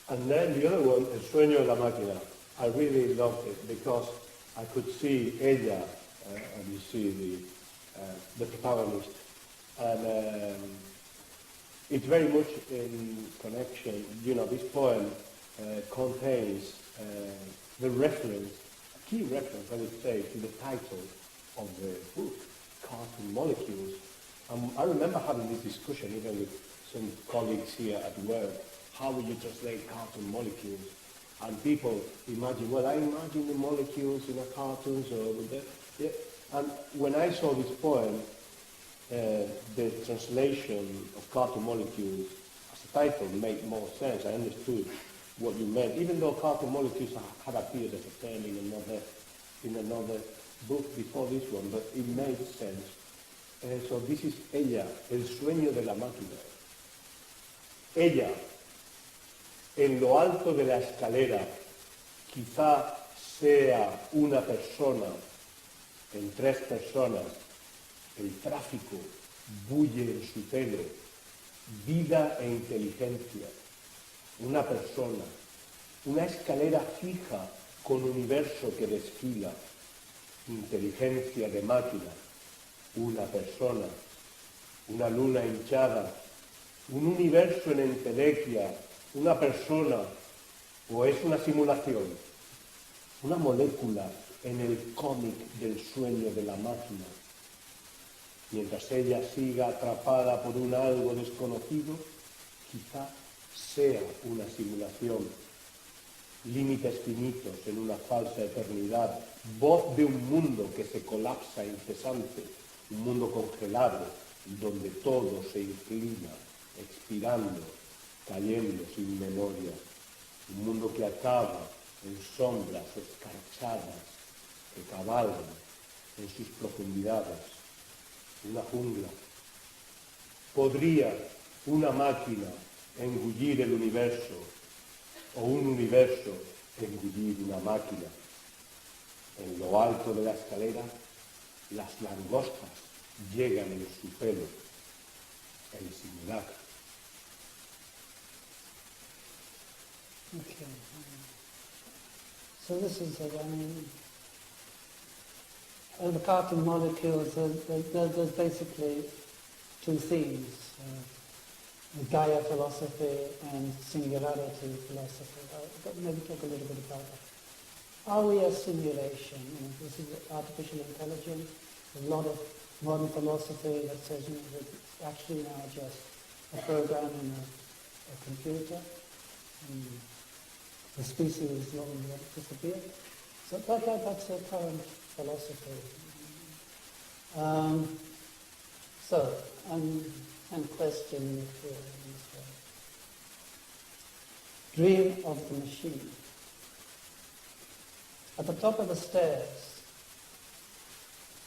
And then the other one, El sueño de la máquina. I really loved it because I could see ella, and you see the protagonist, and it's very much in connection. You know, this poem contains the reference, a key reference, I would say, to the title of the book, Cartoon Molecules. I remember having this discussion even with some colleagues here at work. How would you translate cartoon molecules? And people imagine, well, I imagine the molecules in a cartoon, so with that. Yeah. And when I saw this poem, the translation of cartoon molecules as a title made more sense. I understood what you meant, even though cartoon molecules had appeared as a term in another book before this one, but it made sense. So this is ella, el sueño de la máquina. Ella, en lo alto de la escalera, quizá sea una persona, en tres personas, el tráfico bulle en su pelo, vida e inteligencia, una persona, una escalera fija con universo que desfila, inteligencia de máquina, una persona, una luna hinchada, un universo en entelequia, una persona, o es una simulación, una molécula en el cómic del sueño de la máquina. Mientras ella siga atrapada por un algo desconocido, quizá sea una simulación. Límites finitos en una falsa eternidad, voz de un mundo que se colapsa incesante, un mundo congelado, donde todo se inclina, expirando, cayendo sin memoria, un mundo que acaba en sombras escarchadas, que cabalgan en sus profundidades, una jungla. ¿Podría una máquina engullir el universo o un universo engullir una máquina? En lo alto de la escalera, las langostas llegan en su pelo, el simulacro. Okay. So this is, the cartoon molecules, there's basically two themes, Gaia philosophy and singularity philosophy. I'll maybe talk a little bit about that. Are we a simulation? You know, this is artificial intelligence. a lot of modern philosophy that says, you know, that it's actually now just a program in a computer, and the species long disappeared. So that's a current philosophy. And question here. Dream of the machine. At the top of the stairs,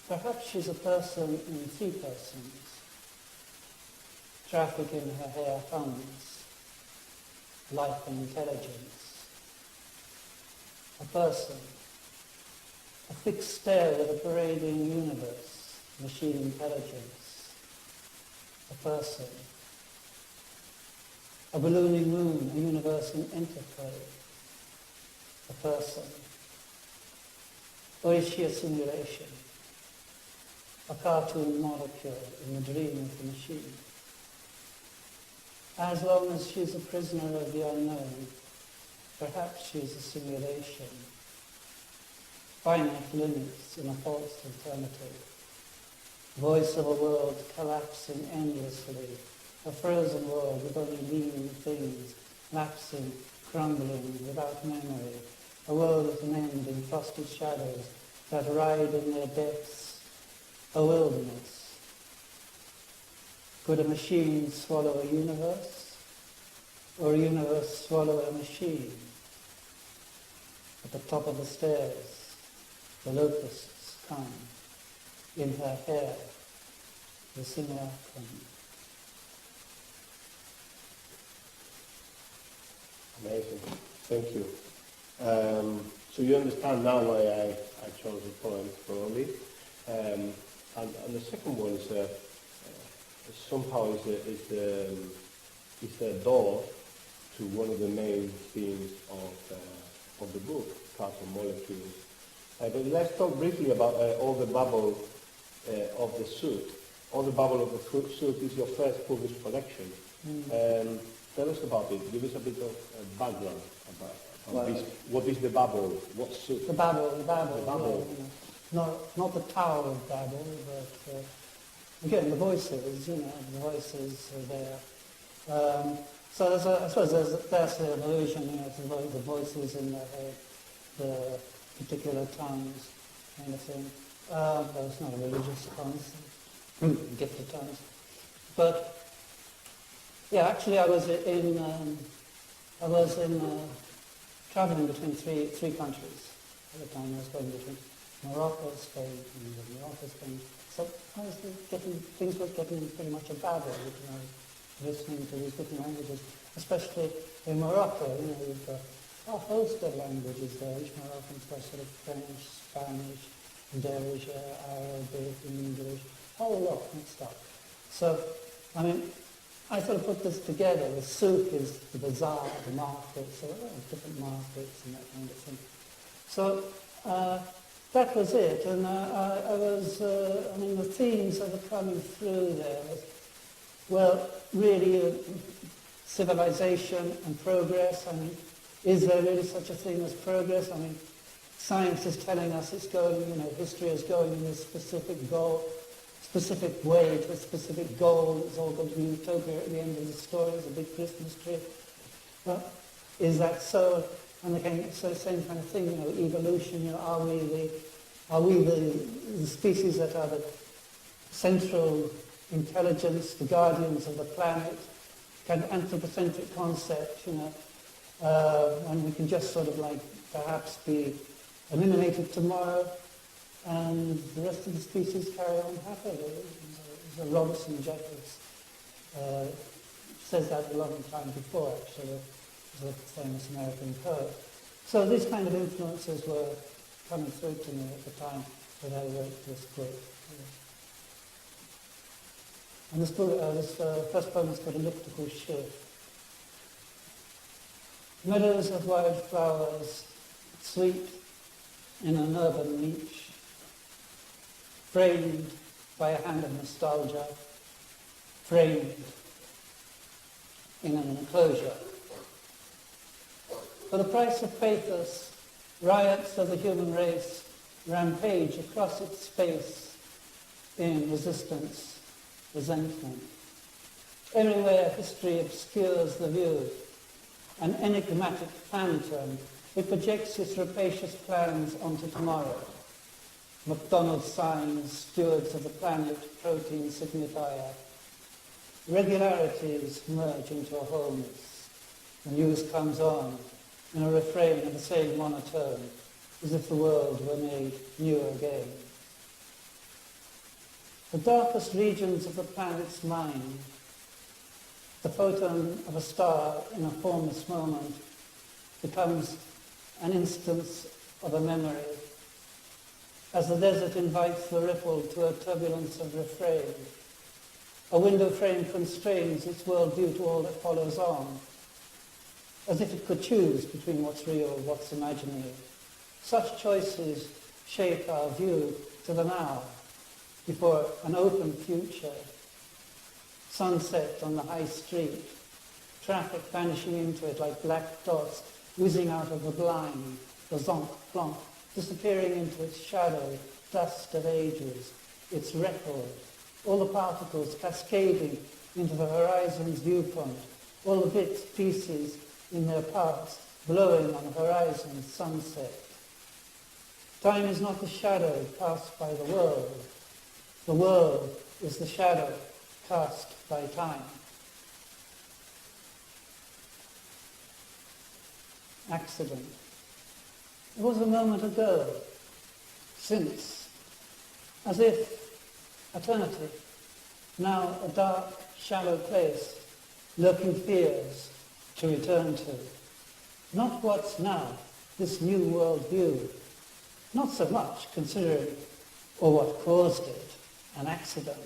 perhaps she's a person in three persons, traffic in her hair hums, life and intelligence. A person, a fixed stare with a parading universe, machine intelligence. A person, a ballooning moon, a universe in interplay. A person. Or is she a simulation? A cartoon molecule in the dream of the machine? As long as she's a prisoner of the unknown, perhaps she's a simulation. Finite limits in a false alternative. Voice of a world collapsing endlessly. A frozen world with only lean things, lapsing, crumbling, without memory. A world with an end in frosty shadows that ride in their depths. A wilderness. Could a machine swallow a universe? Or a universe swallow a machine? At the top of the stairs, the locusts come. In her hair, the simulacrum. Amazing. Thank you. So you understand now why I chose the poem, probably. And the second one is somehow is the door to one of the main themes of the book, Cartoon Molecules. But let's talk briefly about All the Babble of the Souk. All the Babble of the Souk is your first published collection. Tell us about it. Give us a bit of background about this. What is the Babble? What's Souk? The Babble. Yeah, not the Tower of Babel, but again, the voices, the voices are there. So I suppose there's an allusion, to the voices in the particular tongues, kind of thing. But it's not a religious tongue, gifted tongues. But yeah, actually, I was traveling between three countries at the time. I was going between Morocco, Spain, and Morocco, Spain. So I was things were getting pretty much a babble, listening to these different languages, especially in Morocco. You've got a host of languages there. Each Moroccan's got sort of French, Spanish, Dervish, Arabic, English, a whole lot of stuff. So, I sort of put this together. The Souk is the bazaar, the market, so different markets and that kind of thing. So that was it, and the themes that were coming through there was, well, really civilization and progress. Is there really such a thing as progress? Science is telling us it's going, history is going in a specific goal, specific way to a specific goal. It's all going to be utopia at the end of the story. It's a big Christmas tree. Well, is that so? And again, so the same kind of thing, evolution. Are we the species that are the central intelligence, the guardians of the planet? Kind of anthropocentric concept, and we can just sort of perhaps be eliminated tomorrow, and the rest of the species carry on happily. Robinson Jeffers says that a long time before, actually. He's a famous American poet. So these kind of influences were coming through to me at the time that I wrote this book. And this first poem is called Elliptical Shift. Meadows of wild flowers, sweet in an urban niche, framed by a hand of nostalgia, framed in an enclosure. For the price of pathos, riots of the human race rampage across its space, in resistance, resentment. Everywhere history obscures the view, an enigmatic phantom, it projects its rapacious plans onto tomorrow. McDonald's signs, stewards of the planet, protein signifier. Regularities merge into a wholeness. The news comes on in a refrain of the same monotone, as if the world were made new again. The darkest regions of the planet's mind, the photon of a star in a formless moment, becomes an instance of a memory, as the desert invites the ripple to a turbulence of refrain. A window frame constrains its worldview to all that follows on, as if it could choose between what's real, what's imaginary. Such choices shape our view to the now, before an open future. Sunset on the high street, traffic vanishing into it like black dots whizzing out of the blind, the zonk, plonk, disappearing into its shadow, dust of ages, its record, all the particles cascading into the horizon's viewpoint, all the bits, pieces in their parts, blowing on the horizon's sunset. Time is not the shadow cast by the world is the shadow cast by time. Accident. It was a moment ago, since, as if eternity, now a dark, shallow place, lurking fears to return to. Not what's now, this new world view, not so much considering, or what caused it, an accident.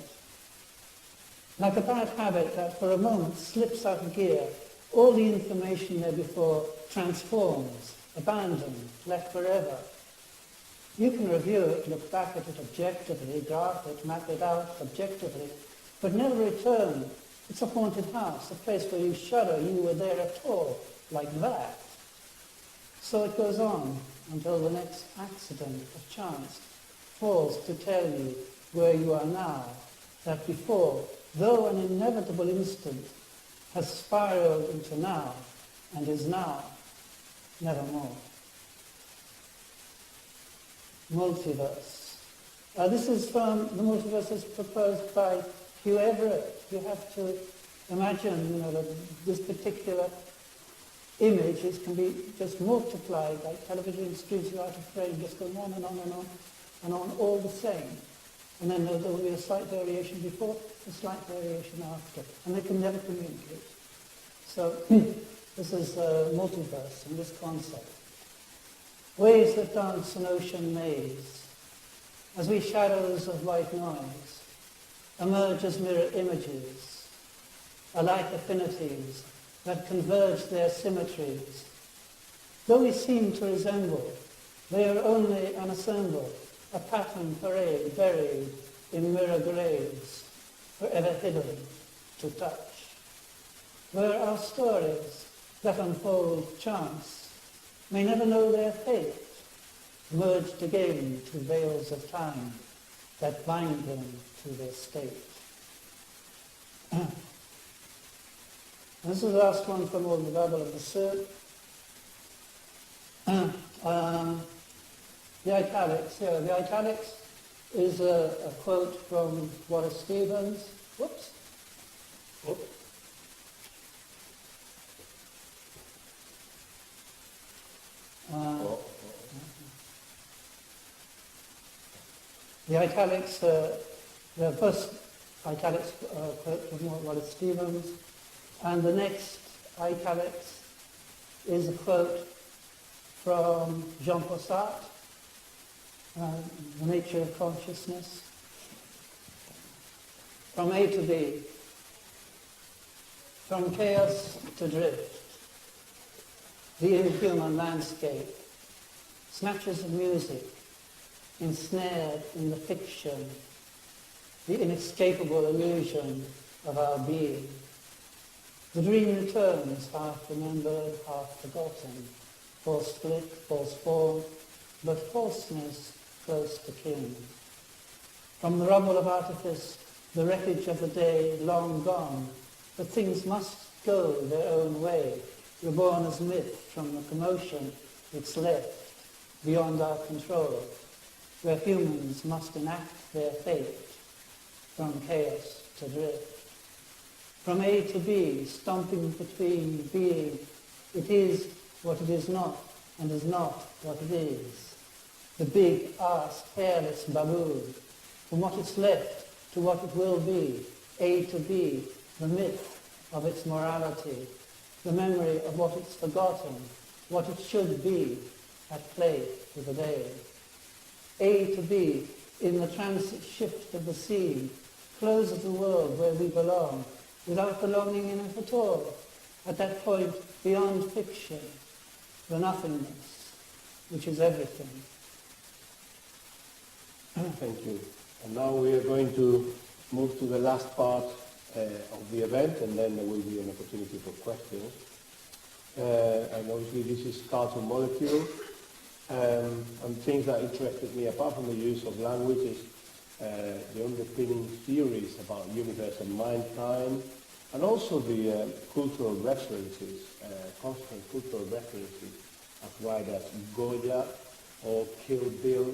Like a bad habit that for a moment slips out of gear, all the information there before transforms, abandoned, left forever. You can review it, look back at it objectively, graph it, map it out objectively, but never return. It's a haunted house, a place where you shudder you were there at all, like that. So it goes on until the next accident of chance falls to tell you where you are now, that before, though an inevitable instant, has spiraled into now and is now nevermore. Multiverse. This is from the multiverse as proposed by Hugh Everett. You have to imagine, that this particular images can be just multiplied like television screens out of frame, just going on and on and on and on, all the same. And then there will be a slight variation before, a slight variation after, and they can never communicate. So this is multiverse in this concept. Waves that dance an ocean maze, as we shadows of white noise emerge as mirror images, alike affinities that converge their symmetries. Though we seem to resemble, they are only an assemble, a pattern parade buried in mirror graves, forever hidden to touch. Where our stories that unfold chance may never know their fate, merged again to veils of time that bind them to their state. This is the last one from All the Babble of the Souk. The italics, the italics is a quote from Wallace Stevens. Whoops. Whoops. The italics, the first italics quote from Wallace Stevens, and the next italics is a quote from Jean-Paul Sartre, The Nature of Consciousness. From A to B, from chaos to drift, the inhuman landscape, snatches of music, ensnared in the fiction, the inescapable illusion of our being. The dream returns, half remembered, half forgotten, false flick, false form, but falseness close to kin. From the rubble of artifice, the wreckage of the day long gone, but things must go their own way, reborn as myth from the commotion it's left beyond our control, where humans must enact their fate from chaos to drift. From A to B, stomping between being, it is what it is not, and is not what it is. The big-arsed, hairless baboon, from what it's left to what it will be, A to B, the myth of its morality, the memory of what it's forgotten, what it should be, at play with the day. A to B, in the transit shift of the scene, closes the world where we belong, without belonging in it at all, at that point beyond fiction, the nothingness, which is everything. Thank you. And now we are going to move to the last part of the event, and then there will be an opportunity for questions. And obviously this is Cartoon Molecules. And things that interested me, apart from the use of language, is the underpinning theories about universe and mankind, and also the cultural references, constant cultural references, as wide as Goya or Kill Bill,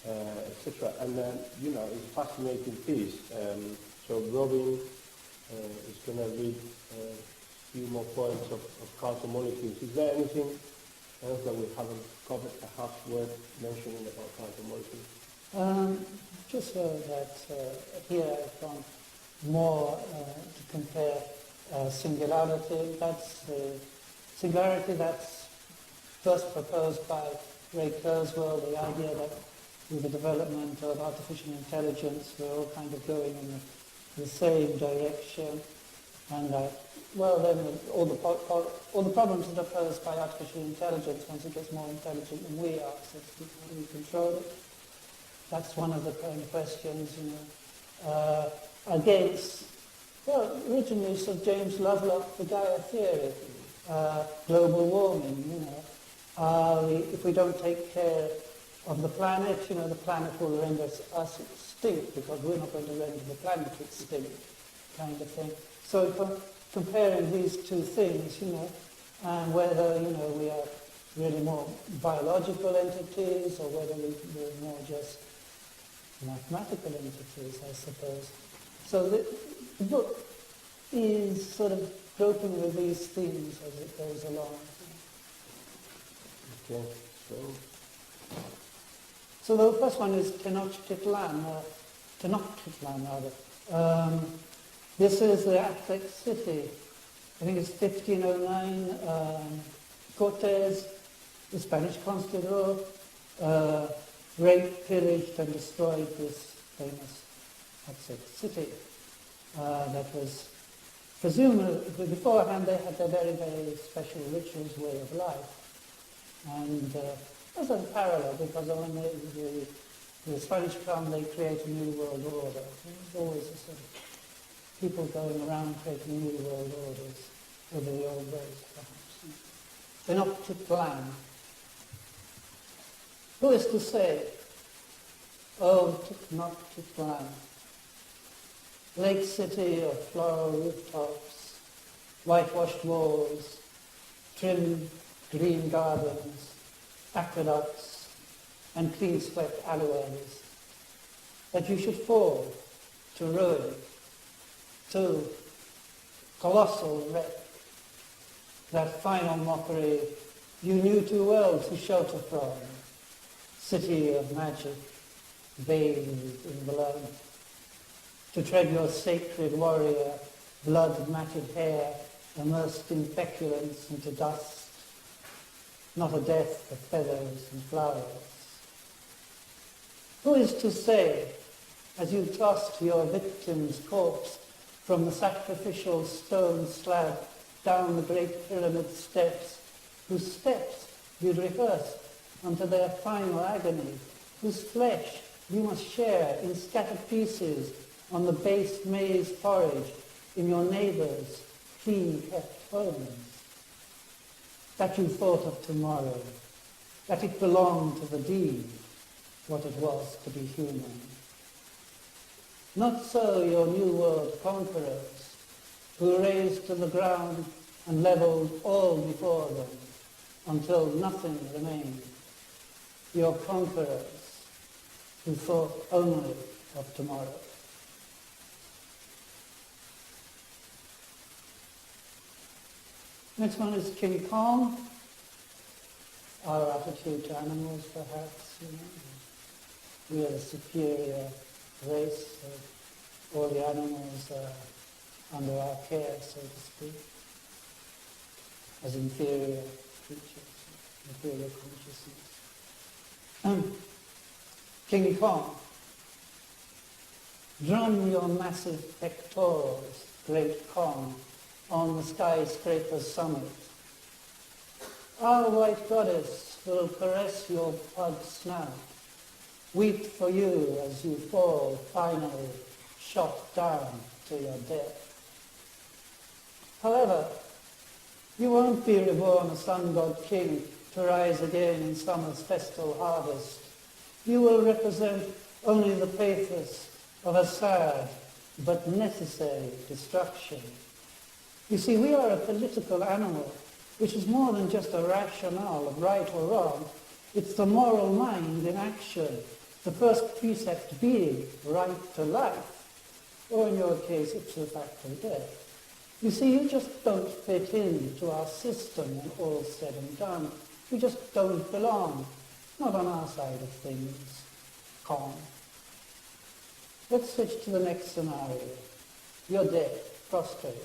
etc. And it's a fascinating piece. So Robin is going to read a few more points of Cartoon Molecules. Is there anything else that we haven't covered, perhaps worth mentioning about Cartoon Molecules? Just so that here I found more to compare singularity. That's singularity that's first proposed by Ray Kurzweil, the idea that with the development of artificial intelligence we're all kind of going in the same direction, and that, well, then all the problems that are posed by artificial intelligence once it gets more intelligent than we are, so how do we control it? That's one of the kind of questions, against, well, originally Sir James Lovelock, the Gaia theory, global warming, if we don't take care of the planet, the planet will render us extinct because we're not going to render the planet extinct, kind of thing. So comparing these two things, and whether, we are really more biological entities or whether we're more just mathematical entities, I suppose. So the book is sort of groping with these themes as it goes along. Okay, so the first one is Tenochtitlan rather. This is the Aztec city. I think it's 1509. Cortes, the Spanish conquistador, raped, pillaged and destroyed this famous Aztec city. That was presumably, beforehand they had their very, very special rituals, way of life. And there's a parallel because when the Spanish come, they create a new world order. There's always a sort of people going around creating new world orders over the old ways, perhaps. Tenochtitlan. Who is to say, oh, Tenochtitlan, lake city of floral rooftops, whitewashed walls, trim green gardens, aqueducts, and clean-swept alleyways, that you should fall to ruin, to colossal wreck, that final mockery you knew too well to shelter from, city of magic, bathed in blood, to tread your sacred warrior, blood-matted hair, immersed in feculence into dust, not a death of feathers and flowers. Who is to say, as you tossed your victim's corpse from the sacrificial stone slab down the great pyramid steps, whose steps you'd rehearsed unto their final agony, whose flesh you must share in scattered pieces on the base maize porridge in your neighbour's clean-kept homes, that you thought of tomorrow, that it belonged to the deed, what it was to be human. Not so your New World conquerors, who razed to the ground and levelled all before them, until nothing remained. Your conquerors, who thought only of tomorrow. Next one is King Kong. Our attitude to animals, perhaps. We are the superior race. All the animals are under our care, so to speak, as inferior creatures, inferior consciousness. King Kong, drum your massive pectorals, great Kong, on the skyscraper's summit. Our white goddess will caress your pug snout, weep for you as you fall, finally shot down to your death. However, you won't be reborn a sun god king to rise again in summer's festal harvest. You will represent only the pathos of a sad but necessary destruction. You see, we are a political animal, which is more than just a rationale of right or wrong. It's the moral mind in action, the first precept being right to life, or in your case, ipso facto death. You see, you just don't fit into our system when all's said and done. You just don't belong, not on our side of things. Kong. Let's switch to the next scenario. You're dead, prostrate,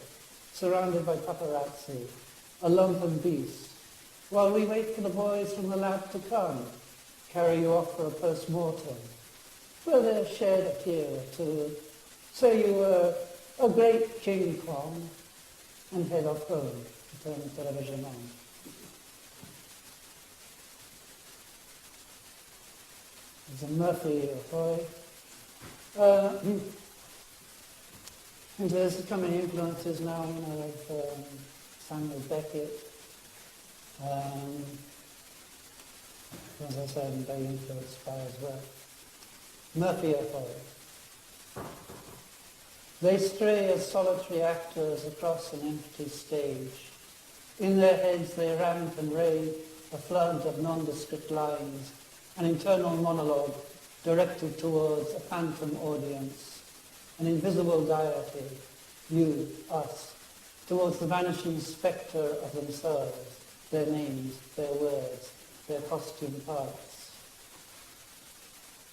surrounded by paparazzi, a lumpen beast, while we wait for the boys from the lab to come, carry you off for a post-mortem, where they'll shed a tear or two, say you were a great King Kong, and head off home to turn the television on. There's a Murphy boy. And there's coming influences now, of Samuel Beckett. As I said, I'm very influenced by as well. Murphy Boy. They stray as solitary actors across an empty stage. In their heads they rant and rave a flood of nondescript lines, an internal monologue directed towards a phantom audience, an invisible deity, you, us, towards the vanishing spectre of themselves, their names, their words, their costume parts.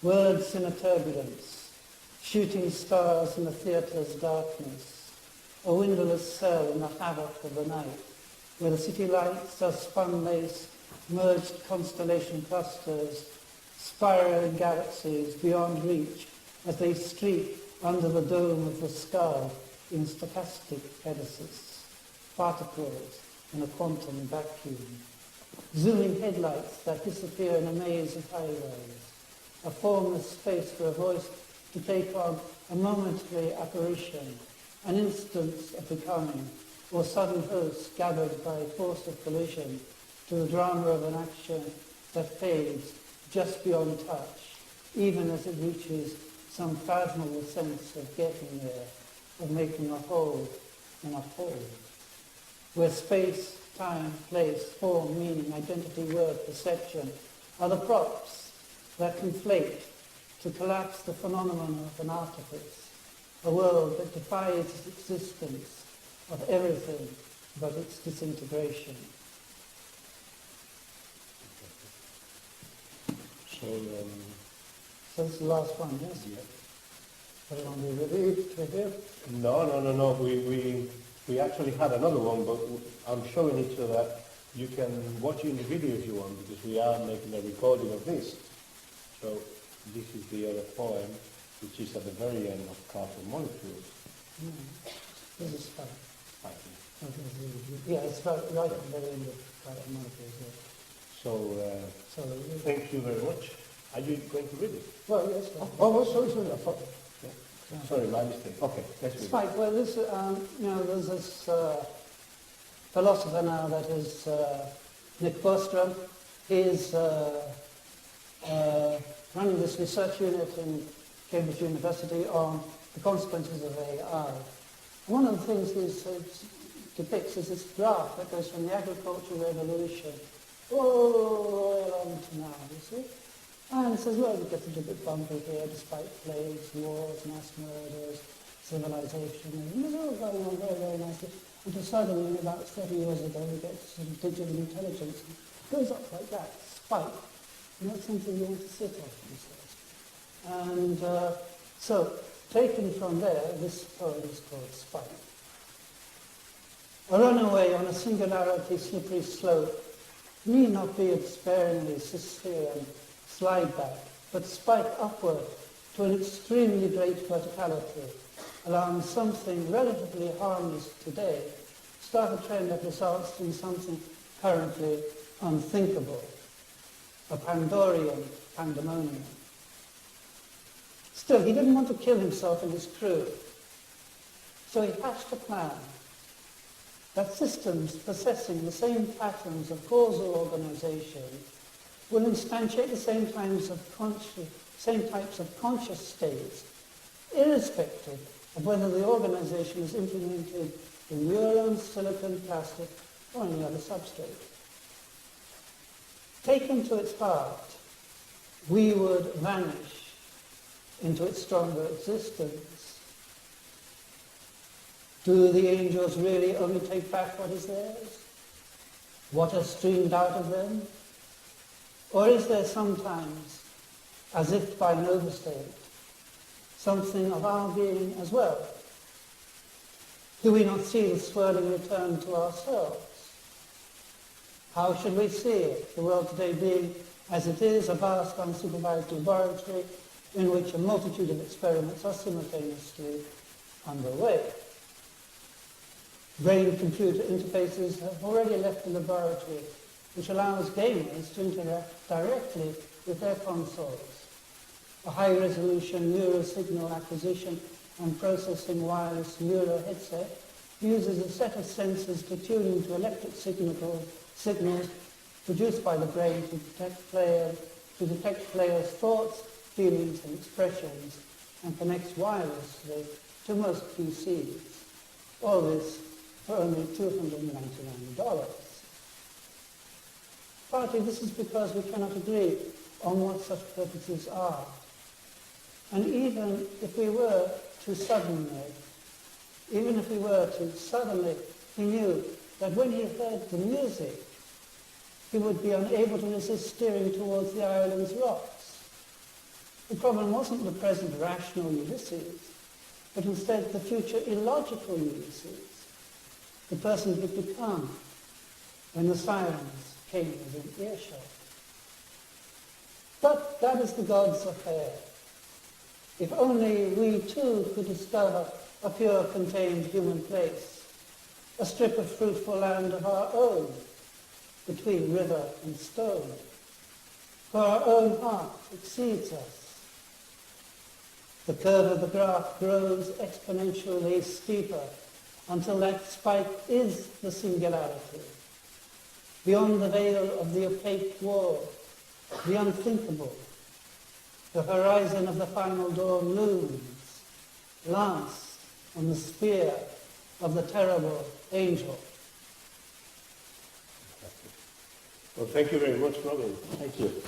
Words in a turbulence, shooting stars in the theatre's darkness, a windowless cell in the havoc of the night, where the city lights are spun lace, merged constellation clusters, spiraling galaxies beyond reach as they streak under the dome of the sky in stochastic pegasus, particles in a quantum vacuum, zooming headlights that disappear in a maze of highways, a formless space for a voice to take on a momentary apparition, an instance of becoming, or sudden hosts gathered by force of collision to the drama of an action that fades just beyond touch, even as it reaches some fathomable sense of getting there, of making a whole in a whole, where space, time, place, form, meaning, identity, word, perception are the props that conflate to collapse the phenomenon of an artifice, a world that defies its existence of everything but its disintegration. So this is the last one, yes? Yeah. What do you want to review? No. We actually had another one, but I'm showing it so that you can watch it in the video if you want, because we are making a recording of this. So this is the other poem, which is at the very end of Cartoon Molecules. This is fine. Fine. Yeah, it's right at the very end of Cartoon Molecules. Yeah. So thank you very much. Are you going to read it? Well, yes. Sorry. I thought, sorry, my mistake. Okay, let's read it. Right. Well, this, there's this philosopher now that is Nick Bostrom. He's running this research unit in Cambridge University on the consequences of AI. One of the things he depicts is this graph that goes from the agricultural revolution all along to now, you see? And it says, well, it gets a little bit bumpy here, despite plagues, wars, mass murders, civilization, and it's all going on very, very nicely. Until suddenly, about 30 years ago, we get some digital intelligence. It goes up like that, spike. Not something you want to sit on, he says. And so, taken from there, this poem is called Spike. A runaway on a singularity slippery slope need not be a despairingly Sisyphean slide back, but spike upward to an extremely great verticality, allowing something relatively harmless today start a trend that results in something currently unthinkable, a Pandorian pandemonium. Still, he didn't want to kill himself and his crew, so he hatched a plan that systems possessing the same patterns of causal organization will instantiate the same types of conscious states, irrespective of whether the organization is implemented in neurons, silicon, plastic, or any other substrate. Taken to its heart, we would vanish into its stronger existence. Do the angels really only take back what is theirs? What has streamed out of them? Or is there sometimes, as if by an overstate, something of our being as well? Do we not see the swirling return to ourselves? How should we see it? The world today being, as it is, a vast unsupervised laboratory in which a multitude of experiments are simultaneously underway. Brain-computer interfaces have already left the laboratory, which allows gamers to interact directly with their consoles. A high-resolution neurosignal acquisition and processing wireless neuro headset uses a set of sensors to tune into electric signals produced by the brain to detect players' thoughts, feelings and expressions, and connects wirelessly to most PCs. All this for only $299. Partly this is because we cannot agree on what such purposes are. And even if we were to suddenly, he knew that when he heard the music, he would be unable to resist steering towards the island's rocks. The problem wasn't the present rational Ulysses, but instead the future illogical Ulysses, the person he would become when the sirens came within earshot. But that is the gods' affair. If only we too could discover a pure contained human place, a strip of fruitful land of our own, between river and stone. For our own heart exceeds us. The curve of the graph grows exponentially steeper until that spike is the singularity. Beyond the veil of the opaque wall, the unthinkable, the horizon of the final dawn looms, lance on the spear of the terrible angel. Well, thank you very much, Robin. Thank you.